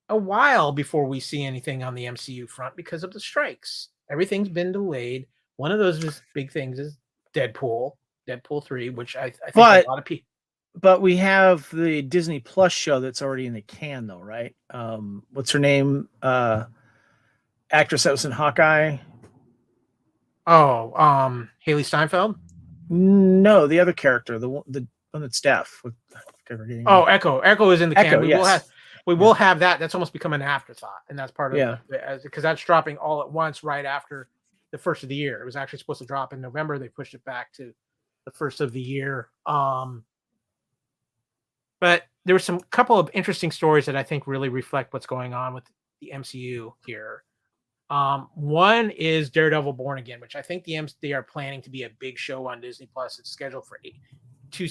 Speaker 3: a while before we see anything on the MCU front because of the strikes. Everything's been delayed. One of those big things is Deadpool 3, which I think a lot of people.
Speaker 4: But we have the Disney Plus show that's already in the can, though, right? What's her name? Actress that was in Hawkeye.
Speaker 3: Oh, Haley Steinfeld.
Speaker 4: No, the other character, the one that's deaf.
Speaker 3: Echo. Echo is in the can.
Speaker 4: Yes.
Speaker 3: We will have that. That's almost become an afterthought, and that's part of because that's dropping all at once right after the first of the year. It was actually supposed to drop in November. They pushed it back to the first of the year. But there were some couple of interesting stories that I think really reflect what's going on with the MCU here. One is Daredevil Born Again, which I think they are planning to be a big show on Disney Plus. It's scheduled for two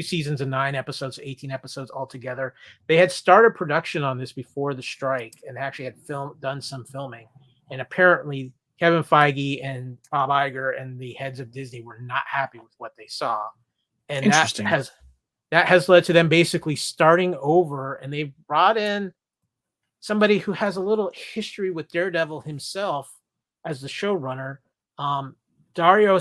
Speaker 3: seasons of 9 episodes, 18 episodes altogether. They had started production on this before the strike and actually had done some filming. And apparently Kevin Feige and Bob Iger and the heads of Disney were not happy with what they saw. And that that has led to them basically starting over, and they've brought in somebody who has a little history with Daredevil himself as the showrunner, Dario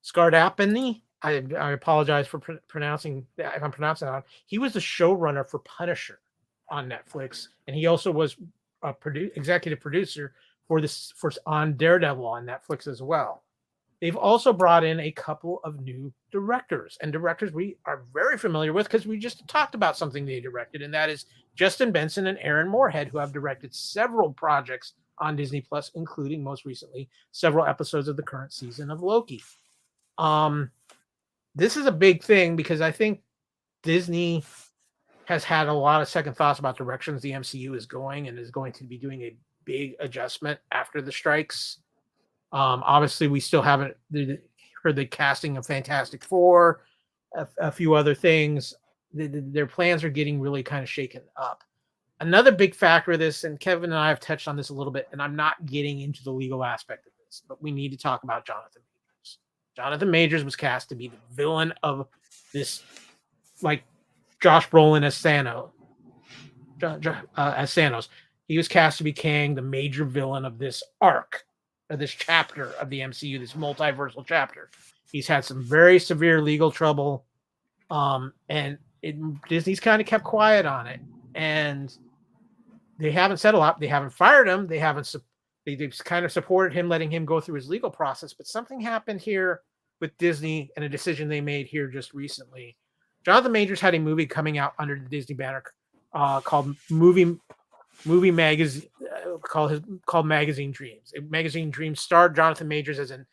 Speaker 3: Scardapani. I apologize for pronouncing that if I'm pronouncing that wrong. He was the showrunner for Punisher on Netflix, and he also was a executive producer for on Daredevil on Netflix as well. They've also brought in a couple of new directors, and directors we are very familiar with because we just talked about something they directed, and that is Justin Benson and Aaron Moorhead, who have directed several projects on Disney Plus, including most recently several episodes of the current season of Loki. This is a big thing because I think Disney has had a lot of second thoughts about directions the MCU is going, and is going to be doing a big adjustment after the strikes. Obviously, we still haven't heard the casting of Fantastic Four, a few other things. Their plans are getting really kind of shaken up. Another big factor of this, and Kevin and I have touched on this a little bit, and I'm not getting into the legal aspect of this, but we need to talk about Jonathan Majors. Jonathan Majors was cast to be the villain of this, like Josh Brolin as Thanos. As Thanos, he was cast to be Kang, the major villain of this arc, of this chapter of the MCU, this multiversal chapter. He's had some very severe legal trouble, and Disney's kind of kept quiet on it, and they haven't said a lot. They haven't fired him. They've kind of supported him, letting him go through his legal process. But something happened here with Disney and a decision they made here just recently. Jonathan Majors had a movie coming out under the Disney banner called Movie Magazine, called Magazine Dreams. Magazine Dreams starred Jonathan Majors as an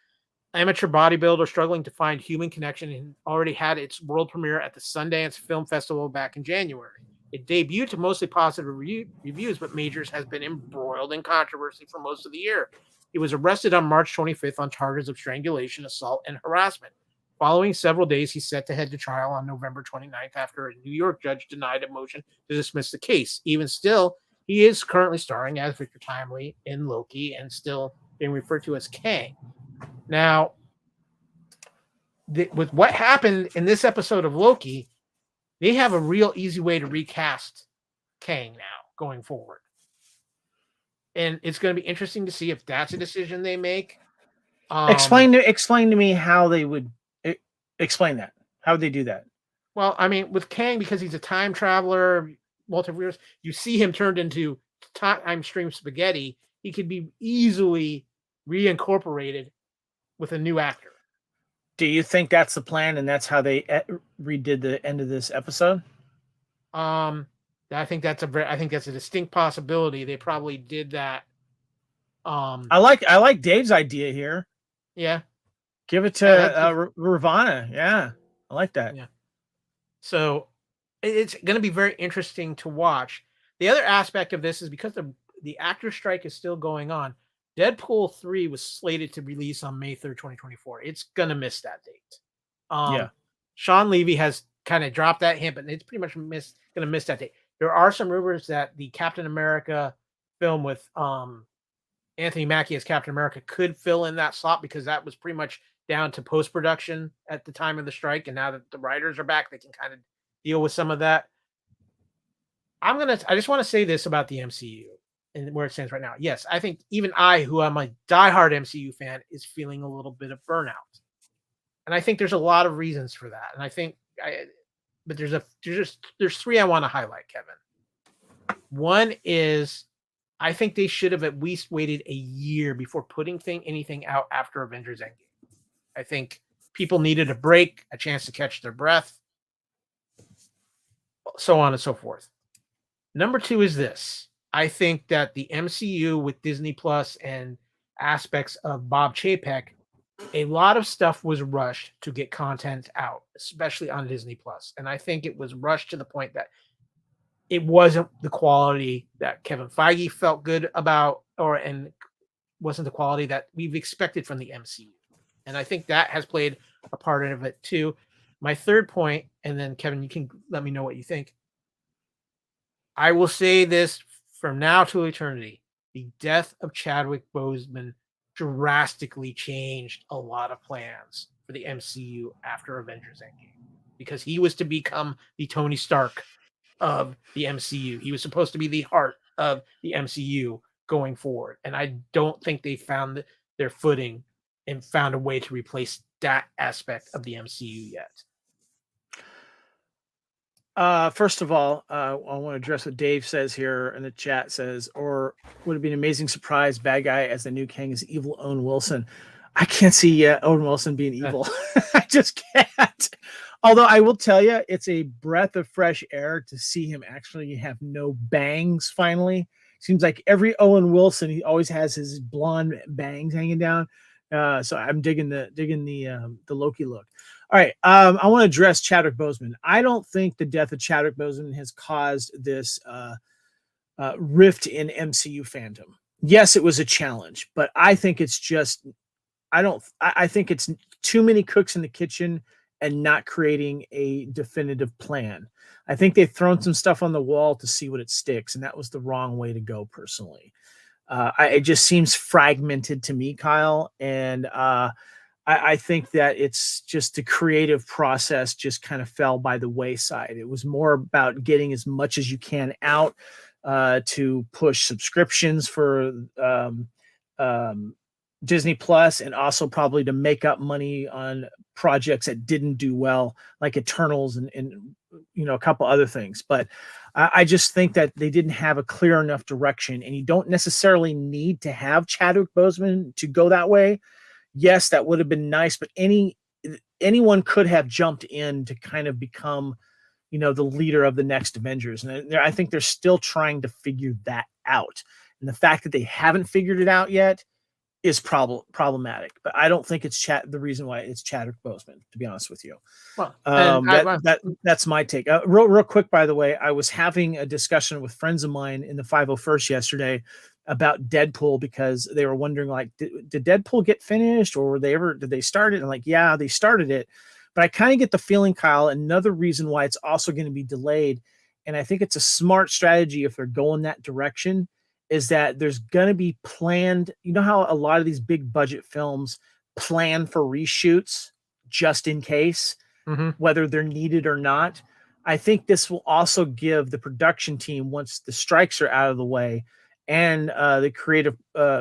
Speaker 3: amateur bodybuilder struggling to find human connection, and already had its world premiere at the Sundance Film Festival back in January. It debuted to mostly positive reviews, but Majors has been embroiled in controversy for most of the year. He was arrested on March 25th on charges of strangulation, assault, and harassment. Following several days, he's set to head to trial on November 29th after a New York judge denied a motion to dismiss the case. Even still, he is currently starring as Victor Timely in Loki and still being referred to as Kang. Now, with what happened in this episode of Loki, they have a real easy way to recast Kang now going forward. And it's going to be interesting to see if that's a decision they make.
Speaker 4: Explain to me how they would explain that. How would they do that?
Speaker 3: Well, I mean, with Kang, because he's a time traveler, multiverse, you see him turned into time stream spaghetti. He could be easily reincorporated with a new actor.
Speaker 4: Do you think that's the plan, and that's how they redid the end of this episode?
Speaker 3: I think that's a distinct possibility. They probably did that.
Speaker 4: I like Dave's idea here.
Speaker 3: Yeah,
Speaker 4: give it to Ravana. Yeah, I like that.
Speaker 3: Yeah. So it's going to be very interesting to watch. The other aspect of this is because the actor strike is still going on. Deadpool 3 was slated to release on May 3rd, 2024. It's going to miss that date. Sean Levy has kind of dropped that hint, but it's pretty much going to miss that date. There are some rumors that the Captain America film with Anthony Mackie as Captain America could fill in that slot, because that was pretty much down to post-production at the time of the strike. And now that the writers are back, they can kind of deal with some of that. I just want to say this about the MCU and where it stands right now. Yes, I think even I, who am a diehard MCU fan, is feeling a little bit of burnout. And I think there's a lot of reasons for that. And I think but there's three I want to highlight, Kevin. One is, I think they should have at least waited a year before putting anything out after Avengers Endgame. I think people needed a break, a chance to catch their breath, so on and so forth. Number two is this. I think that the MCU with Disney Plus and aspects of Bob Chapek, a lot of stuff was rushed to get content out, especially on Disney Plus. And I think it was rushed to the point that it wasn't the quality that Kevin Feige felt good about, and wasn't the quality that we've expected from the MCU. And I think that has played a part of it too. My third point, and then Kevin, you can let me know what you think. I will say this from now to eternity. The death of Chadwick Boseman drastically changed a lot of plans for the MCU after Avengers Endgame. because he was to become the Tony Stark of the MCU. He was supposed to be the heart of the MCU going forward. And I don't think they found their footing and found a way to replace that aspect of the MCU yet.
Speaker 4: First of all, I want to address what Dave says here in the chat. Says, or would it be an amazing surprise, bad guy as the new king is evil Owen Wilson? I can't see Owen Wilson being evil. I just can't. Although I will tell you, it's a breath of fresh air to see him actually have no bangs finally. Seems like every Owen Wilson, he always has his blonde bangs hanging down. So I'm digging the Loki look. All right, I want to address Chadwick Boseman. I don't think the death of Chadwick Boseman has caused this rift in MCU fandom. Yes, it was a challenge, but I think it's just I think it's too many cooks in the kitchen and not creating a definitive plan. I think they've thrown some stuff on the wall to see what it sticks, and that was the wrong way to go personally. It just seems fragmented to me, Kyle, and I think that it's just the creative process just kind of fell by the wayside. It was more about getting as much as you can out to push subscriptions for Disney Plus, and also probably to make up money on projects that didn't do well, like Eternals and a couple other things. But I just think that they didn't have a clear enough direction, and you don't necessarily need to have Chadwick Boseman to go that way. Yes, that would have been nice, but anyone could have jumped in to kind of become, the leader of the next Avengers. And I think they're still trying to figure that out. And the fact that they haven't figured it out yet is problematic. But I don't think it's the reason why it's Chadwick Boseman, to be honest with you.
Speaker 3: Well,
Speaker 4: that's my take. Real quick, by the way, I was having a discussion with friends of mine in the 501st yesterday about Deadpool, because they were wondering, like, did Deadpool get finished, or did they start it? And like, yeah, they started it. But I kind of get the feeling, Kyle, another reason why it's also going to be delayed, and I think it's a smart strategy if they're going that direction, is that there's going to be planned, how a lot of these big budget films plan for reshoots just in case, whether they're needed or not. I think this will also give the production team, once the strikes are out of the way, and the creative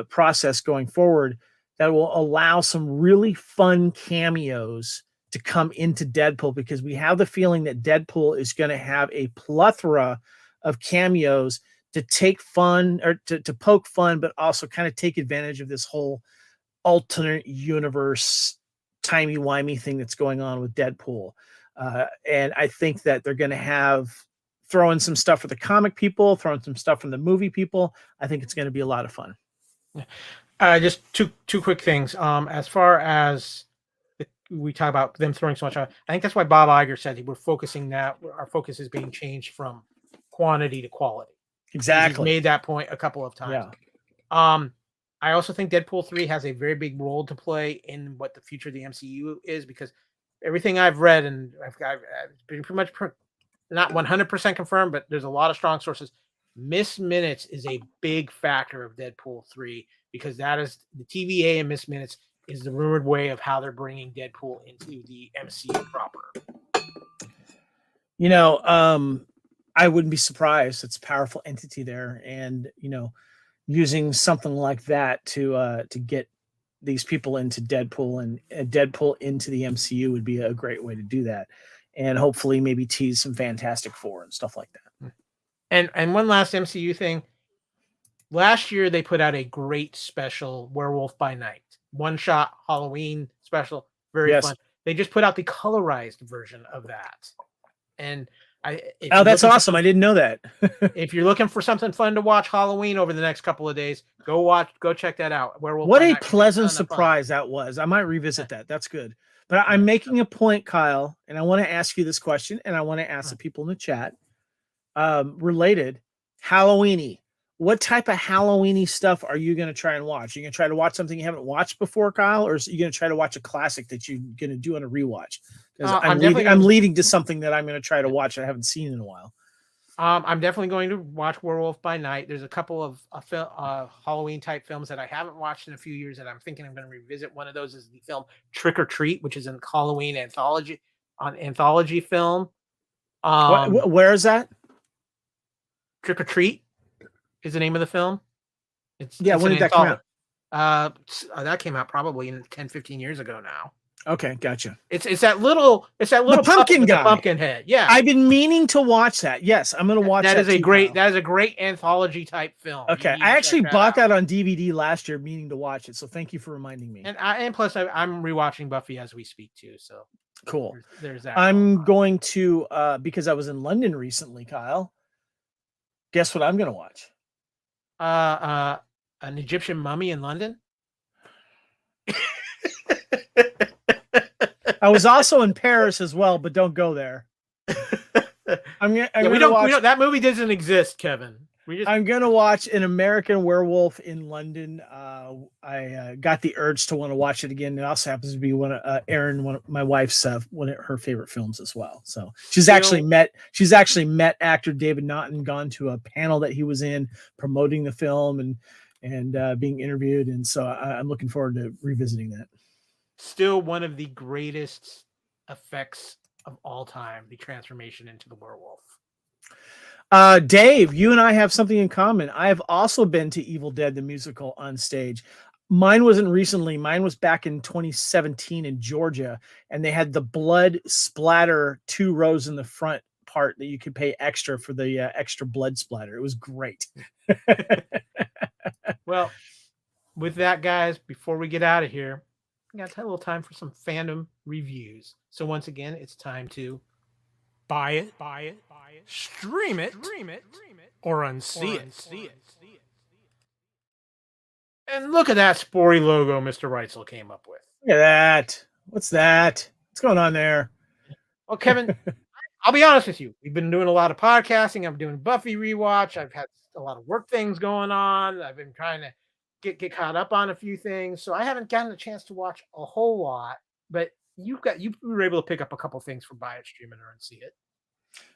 Speaker 4: process going forward, that will allow some really fun cameos to come into Deadpool, because we have the feeling that Deadpool is going to have a plethora of cameos to take fun, or to poke fun, but also kind of take advantage of this whole alternate universe timey-wimey thing that's going on with Deadpool. And I think that they're going to throw in some stuff for the comic people, throw in some stuff from the movie people. I think it's going to be a lot of fun.
Speaker 3: Just two quick things. As far as we talk about them throwing so much out, I think that's why Bob Iger said we're focusing that our focus is being changed from quantity to quality.
Speaker 4: Exactly.
Speaker 3: He's made that point a couple of times.
Speaker 4: Yeah.
Speaker 3: I also think Deadpool 3 has a very big role to play in what the future of the MCU is, because everything I've read, and I've been pretty much not 100% confirmed, but there's a lot of strong sources. Miss Minutes is a big factor of Deadpool 3, because that is the TVA, and Miss Minutes is the rumored way of how they're bringing Deadpool into the MCU proper.
Speaker 4: I wouldn't be surprised. It's a powerful entity there, and using something like that to get these people into Deadpool and Deadpool into the MCU would be a great way to do that, and hopefully maybe tease some Fantastic Four and stuff like that.
Speaker 3: And one last MCU thing. Last year they put out a great special, Werewolf by Night, one-shot Halloween special, very fun. They just put out the colorized version of that, and
Speaker 4: that's awesome. I didn't know that.
Speaker 3: If you're looking for something fun to watch Halloween over the next couple of days, go check that out. Werewolf
Speaker 4: what a pleasant surprise that was. I might revisit that. That's good. But I'm making a point, Kyle, and I want to ask you this question, and I want to ask the people in the chat, related, Halloween-y. What type of Halloween-y stuff are you going to try and watch? Are you going to try to watch something you haven't watched before, Kyle, or are you going to try to watch a classic that you're going to do on a rewatch? I'm leading to something that I'm going to try to watch I haven't seen in a while.
Speaker 3: I'm definitely going to watch Werewolf by Night. There's a couple of Halloween type films that I haven't watched in a few years that I'm thinking I'm going to revisit. One of those is the film Trick or Treat, which is a Halloween anthology on anthology film. Um,
Speaker 4: Where is that?
Speaker 3: Trick or Treat is the name of the film. It's
Speaker 4: When did that come out?
Speaker 3: That came out probably 10, 15 years ago now.
Speaker 4: Okay, gotcha.
Speaker 3: It's that little
Speaker 4: pumpkin guy,
Speaker 3: pumpkin head. Yeah,
Speaker 4: I've been meaning to watch that. Yes, I'm going to watch that.
Speaker 3: That is a great anthology type film.
Speaker 4: Okay, I actually bought that on DVD last year, meaning to watch it. So thank you for reminding me.
Speaker 3: And plus I'm rewatching Buffy as we speak too. So
Speaker 4: cool.
Speaker 3: There's that.
Speaker 4: I'm going to because I was in London recently, Kyle. Guess what I'm going to watch?
Speaker 3: An Egyptian mummy in London.
Speaker 4: I was also in Paris as well, but don't go there.
Speaker 3: That movie doesn't exist, Kevin.
Speaker 4: I'm gonna watch An American Werewolf in London. I got the urge to want to watch it again. It also happens to be one of my wife's one of her favorite films as well. So she's actually met actor David Naughton, gone to a panel that he was in promoting the film and being interviewed, and so I'm looking forward to revisiting that.
Speaker 3: Still one of the greatest effects of all time, the transformation into the werewolf.
Speaker 4: Dave, you and I have something in common. I have also been to Evil Dead the musical on stage. Mine wasn't recently. Mine was back in 2017 in Georgia, and they had the blood splatter 2 rows in the front part that you could pay extra for the extra blood splatter. It was great.
Speaker 3: Well, with that, guys, before we get out of here, we got a little time for some fandom reviews. So once again, it's time to buy it, stream it, or unsee it. And look at that sporty logo Mr. Reitzel came up with.
Speaker 4: Look at that. What's that? What's going on there?
Speaker 3: Well, Kevin, I'll be honest with you. We've been doing a lot of podcasting. I'm doing Buffy rewatch. I've had a lot of work things going on. I've been trying to get caught up on a few things, so I haven't gotten a chance to watch a whole lot. But you were able to pick up a couple things from Buy It, Stream It, or Unsee It.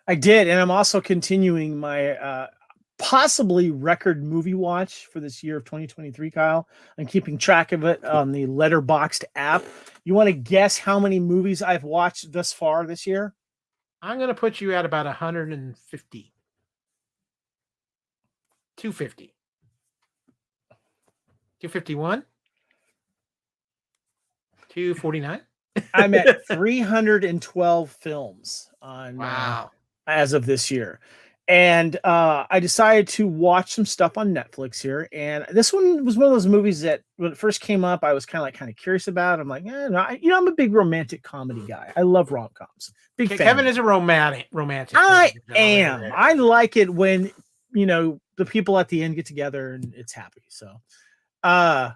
Speaker 4: I did, and I'm also continuing my possibly record movie watch for this year of 2023, Kyle. I'm keeping track of it on the Letterboxd app. You want to guess how many movies I've watched thus far this year?
Speaker 3: I'm going to put you at about 150. 250. 251? 249?
Speaker 4: I'm at 312 films on
Speaker 3: wow.
Speaker 4: As of this year. And I decided to watch some stuff on Netflix here. And this one was one of those movies that when it first came up, I was kind of curious about. I'm like, no, I'm a big romantic comedy guy. I love rom-coms. Big fan.
Speaker 3: Kevin is a romantic.
Speaker 4: I am. I like it when, the people at the end get together and it's happy. So I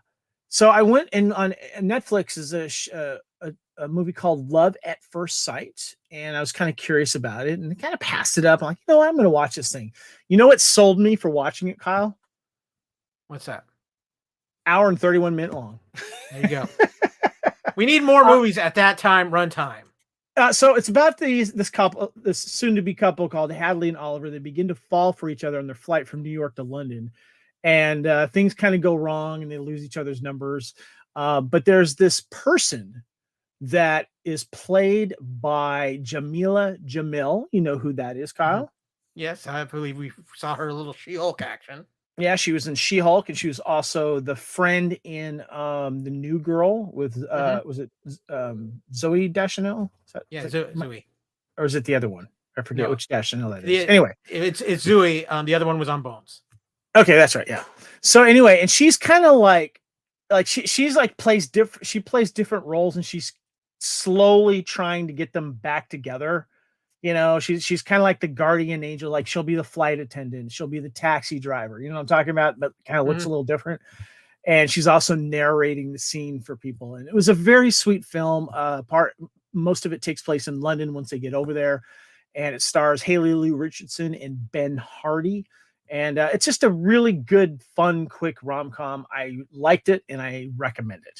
Speaker 4: went and on Netflix is a movie called Love at First Sight, and I was kind of curious about it and kind of passed it up. I'm like, I'm going to watch this thing. You know what sold me for watching it, Kyle?
Speaker 3: What's that?
Speaker 4: Hour and 31 minute long.
Speaker 3: There you go. We need more movies at that time, runtime.
Speaker 4: So it's about this couple, this soon-to-be couple called Hadley and Oliver. They begin to fall for each other on their flight from New York to London, and things kind of go wrong, and they lose each other's numbers. But there's this person that is played by Jamila Jamil. You know who that is, Kyle?
Speaker 3: Yes, I believe we saw her little She-Hulk action.
Speaker 4: Yeah, she was in She-Hulk, and she was also the friend in the New Girl with was it Zoe Deschanel?
Speaker 3: Zoe.
Speaker 4: Or is it the other one? I forget which Deschanel that is.
Speaker 3: Anyway, it's Zoe. The other one was on Bones.
Speaker 4: Okay, that's right. Yeah. So anyway, and she's kind of like she's like plays different. She plays different roles, and she's slowly trying to get them back together. She's kind of like the guardian angel. Like she'll be the flight attendant, she'll be the taxi driver. You know what I'm talking about? But kind of looks a little different. And she's also narrating the scene for people. And it was a very sweet film. Most of it takes place in London once they get over there, and it stars Haley Lou Richardson and Ben Hardy. And it's just a really good, fun, quick rom-com. I liked it, and I recommend it.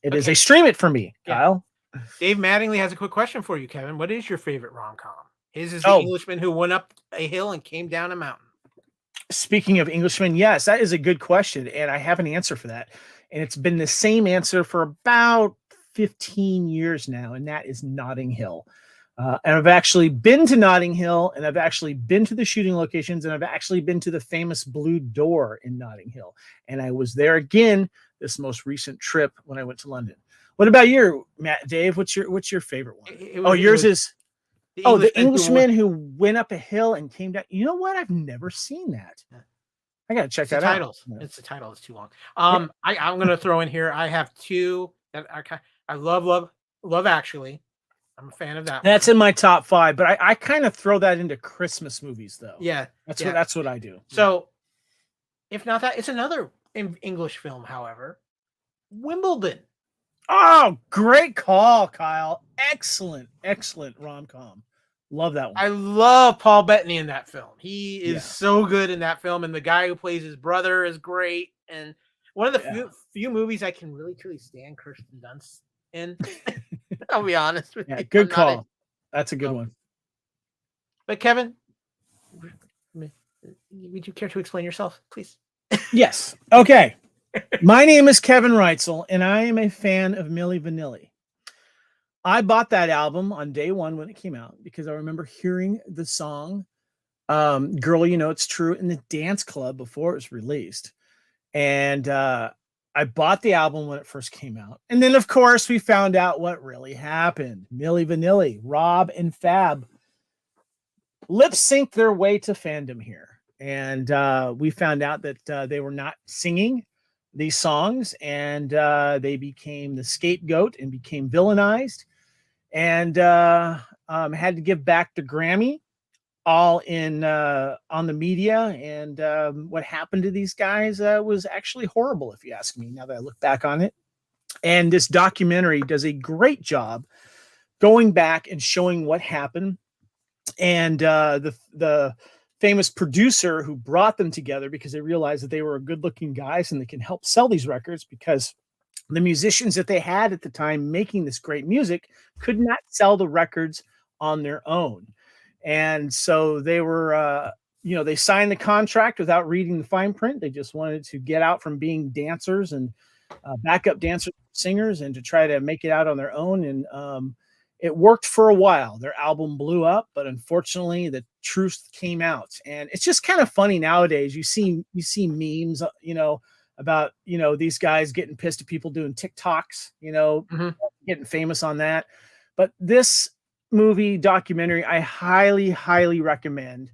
Speaker 4: It is a stream it for me, Kyle.
Speaker 3: Dave Mattingly has a quick question for you, Kevin. What is your favorite rom-com? His is the Englishman who went up a hill and came down a mountain.
Speaker 4: Speaking of Englishmen, yes, that is a good question, and I have an answer for that. And it's been the same answer for about 15 years now, and that is Notting Hill. And I've actually been to Notting Hill, and I've actually been to the shooting locations, and I've actually been to the famous Blue Door in Notting Hill. And I was there again this most recent trip when I went to London. What about you, Dave? What's your favorite one? Yours is the Englishman who went up a hill and came down. You know what? I've never seen that. I gotta check that out.
Speaker 3: It's the title. It's too long. I'm gonna throw in here. I have two that I love Actually. I'm a fan of that.
Speaker 4: That's in my top 5, but I kind of throw that into Christmas movies, though.
Speaker 3: Yeah,
Speaker 4: that's what I do.
Speaker 3: So, if not that, it's another English film. However, Wimbledon.
Speaker 4: Oh, great call, Kyle! Excellent rom-com. Love that one.
Speaker 3: I love Paul Bettany in that film. He is so good in that film, and the guy who plays his brother is great. And one of the few movies I can really truly stand Kirsten Dunst in. I'll be honest with you.
Speaker 4: Good call. That's a good one.
Speaker 3: But Kevin, would you care to explain yourself, please?
Speaker 4: Yes. Okay. My name is Kevin Reitzel, and I am a fan of Milli Vanilli. I bought that album on day one when it came out because I remember hearing the song Girl, You Know It's True in the dance club before it was released. And I bought the album when it first came out. And then, of course, we found out what really happened. Milli Vanilli, Rob, and Fab lip synced their way to fandom here. And we found out that they were not singing these songs, and they became the scapegoat and became villainized, and had to give back the Grammy all in on the media. And what happened to these guys was actually horrible, if you ask me, now that I look back on it. And this documentary does a great job going back and showing what happened. And the famous producer who brought them together, because they realized that they were good looking guys and they can help sell these records, because the musicians that they had at the time making this great music could not sell the records on their own. And so they were, they signed the contract without reading the fine print. They just wanted to get out from being dancers and backup dancers, singers, and to try to make it out on their own. And it worked for a while. Their album blew up, but unfortunately the truth came out. And it's just kind of funny nowadays. You see memes, about, these guys getting pissed at people doing TikToks, getting famous on that. But this movie documentary, I highly, highly recommend.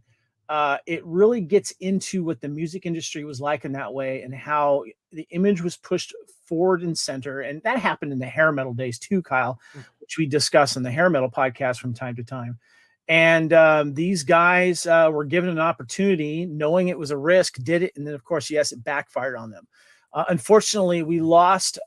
Speaker 4: It really gets into what the music industry was like in that way, and how the image was pushed forward and center. And that happened in the hair metal days too, Kyle, which we discuss in the hair metal podcast from time to time. And these guys were given an opportunity, knowing it was a risk, did it. And then, of course, yes, it backfired on them. Unfortunately, we lost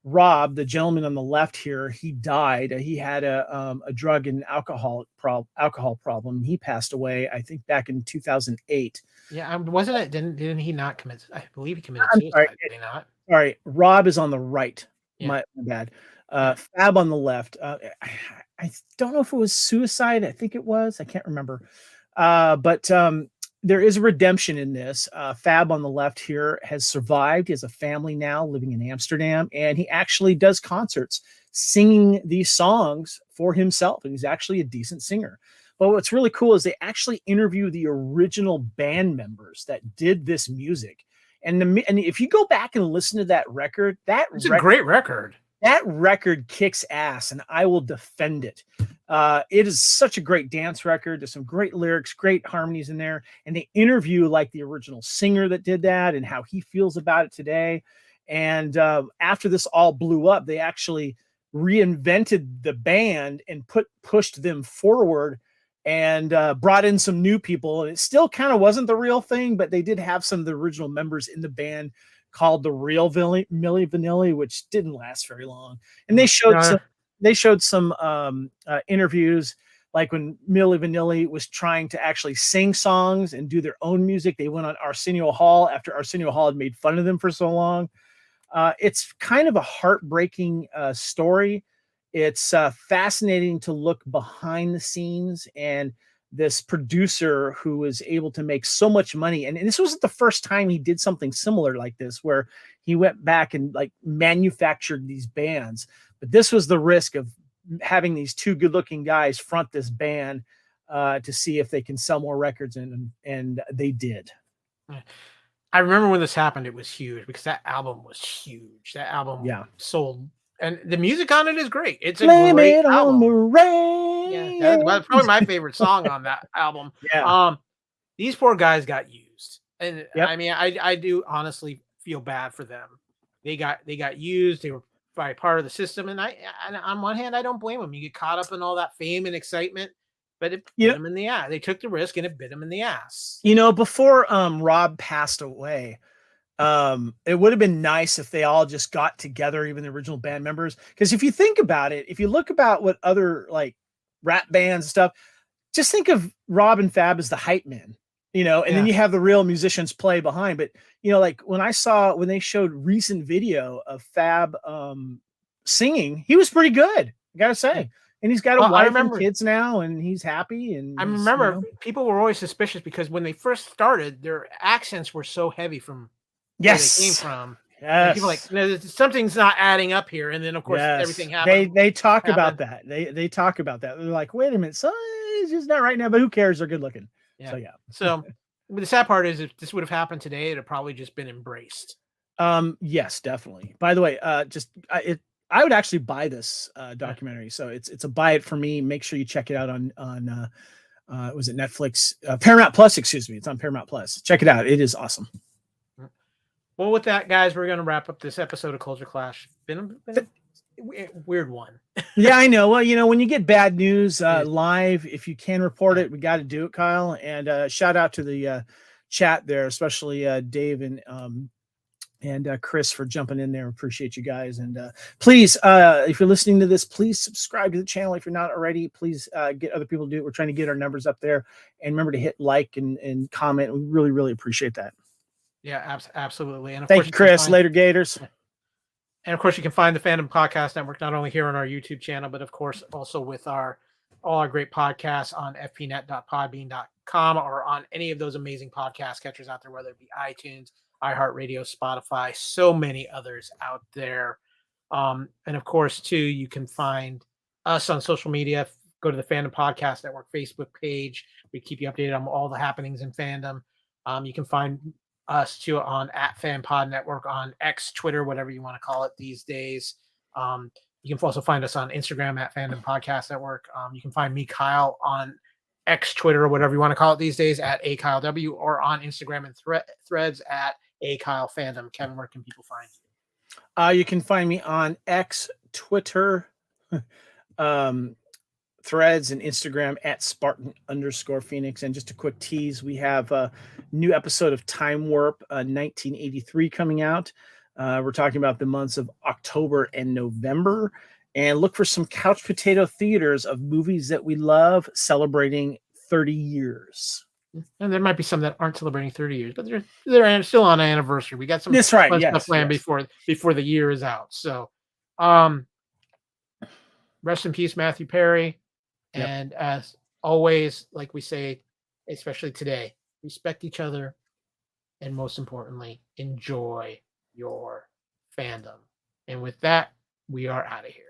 Speaker 4: Rob, the gentleman on the left here. He died. He had a drug and alcohol problem. He passed away, I think, back in 2008.
Speaker 3: Yeah, wasn't it? Didn't he not commit? I believe he committed suicide.
Speaker 4: Sorry,
Speaker 3: did he not?
Speaker 4: Sorry, Rob is on the right.
Speaker 3: Yeah.
Speaker 4: My bad. Fab on the left. I don't know if it was suicide. I think it was. I can't remember. But there is a redemption in this. Fab on the left here has survived. He has a family now living in Amsterdam, and he actually does concerts singing these songs for himself. And he's actually a decent singer. But what's really cool is they actually interview the original band members that did this music. And if you go back and listen to that record,
Speaker 3: it's a great record.
Speaker 4: That record kicks ass, and I will defend it. It is such a great dance record. There's some great lyrics, great harmonies in there. And they interview like the original singer that did that and how he feels about it today. And after this all blew up, they actually reinvented the band and pushed them forward and brought in some new people. And it still kind of wasn't the real thing, but they did have some of the original members in the band called the real Milli Vanilli, which didn't last very long. And they showed some interviews, like when Milli Vanilli was trying to actually sing songs and do their own music. They went on Arsenio Hall after Arsenio Hall had made fun of them for so long. It's kind of a heartbreaking story. It's fascinating to look behind the scenes, and this producer who was able to make so much money. And this wasn't the first time he did something similar like this, where he went back and like manufactured these bands. But this was the risk of having these two good-looking guys front this band to see if they can sell more records, and they did.
Speaker 3: I remember when this happened, it was huge because that album was huge. That album
Speaker 4: Yeah.
Speaker 3: sold, and the music on it is great. It's a
Speaker 4: Blame
Speaker 3: great
Speaker 4: it on
Speaker 3: album.
Speaker 4: the rain.
Speaker 3: Yeah, that's probably my favorite song on that album.
Speaker 4: Yeah.
Speaker 3: These poor guys got used, and
Speaker 4: Yep.
Speaker 3: I mean, I do honestly feel bad for them. They got used. They were by part of the system, and on one hand, I don't blame them. You get caught up in all that fame and excitement, but it bit them in the ass. They took the risk, and it bit them in the ass.
Speaker 4: You know, before Rob passed away, it would have been nice if they all just got together, even the original band members. Because if you think about it, if you look about what other like rap bands and stuff, just think of Rob and Fab as the hype men, you know, and then you have the real musicians play behind. But you know, like when they showed recent video of Fab singing, he was pretty good, I gotta say. And he's got a wife and kids now, and he's happy. And
Speaker 3: I remember people were always suspicious because when they first started, their accents were so heavy from where they came from. Yes. People like, no, something's not adding up here. And then of course everything happened.
Speaker 4: They talk about that. They talk about that. They're like, wait a minute, so it's just not right now, but who cares? They're good looking.
Speaker 3: Yeah.
Speaker 4: So yeah.
Speaker 3: So the sad part is if this would have happened today, it'd have probably just been embraced.
Speaker 4: Yes, definitely. By the way, I would actually buy this documentary. So it's a buy it for me. Make sure you check it out on was it Netflix? Paramount Plus, excuse me. It's on Paramount Plus. Check it out. It is awesome.
Speaker 3: Well, with that, guys, we're going to wrap up this episode of Culture Clash. Been a weird one.
Speaker 4: Yeah, I know. Well, you know, when you get bad news live, if you can report it, we got to do it, Kyle. And shout out to the chat there, especially Dave and Chris for jumping in there. Appreciate you guys. And please, if you're listening to this, please subscribe to the channel. If you're not already, please get other people to do it. We're trying to get our numbers up there. And remember to hit like and comment. We really, really appreciate that.
Speaker 3: Yeah, absolutely. And of
Speaker 4: thank
Speaker 3: course,
Speaker 4: you, Chris. Later, Gators.
Speaker 3: And of course, you can find the Fandom Podcast Network not only here on our YouTube channel, but of course also with all our great podcasts on fpnet.podbean.com or on any of those amazing podcast catchers out there, whether it be iTunes, iHeartRadio, Spotify, so many others out there. And of course, too, you can find us on social media. Go to the Fandom Podcast Network Facebook page. We keep you updated on all the happenings in fandom. You can find us too on @FanPod Network on X, Twitter, whatever you want to call it these days. You can also find us on Instagram @Fandom Podcast Network. You can find me, Kyle, on X, Twitter, or whatever you want to call it these days @AKyleW, or on Instagram and Threads @AKyleFandom. Kevin, where can people find you?
Speaker 4: You can find me on X, Twitter, Threads, and Instagram @Spartan_Phoenix. And just a quick tease, we have a new episode of Time Warp 1983 coming out. We're talking about the months of October and November. And look for some couch potato theaters of movies that we love celebrating 30 years.
Speaker 3: And there might be some that aren't celebrating 30 years, but they're still on an anniversary. We got some
Speaker 4: stuff
Speaker 3: planned before the year is out. So rest in peace, Matthew Perry. Yep. And as always, like we say, especially today, respect each other. And most importantly, enjoy your fandom. And with that, we are out of here.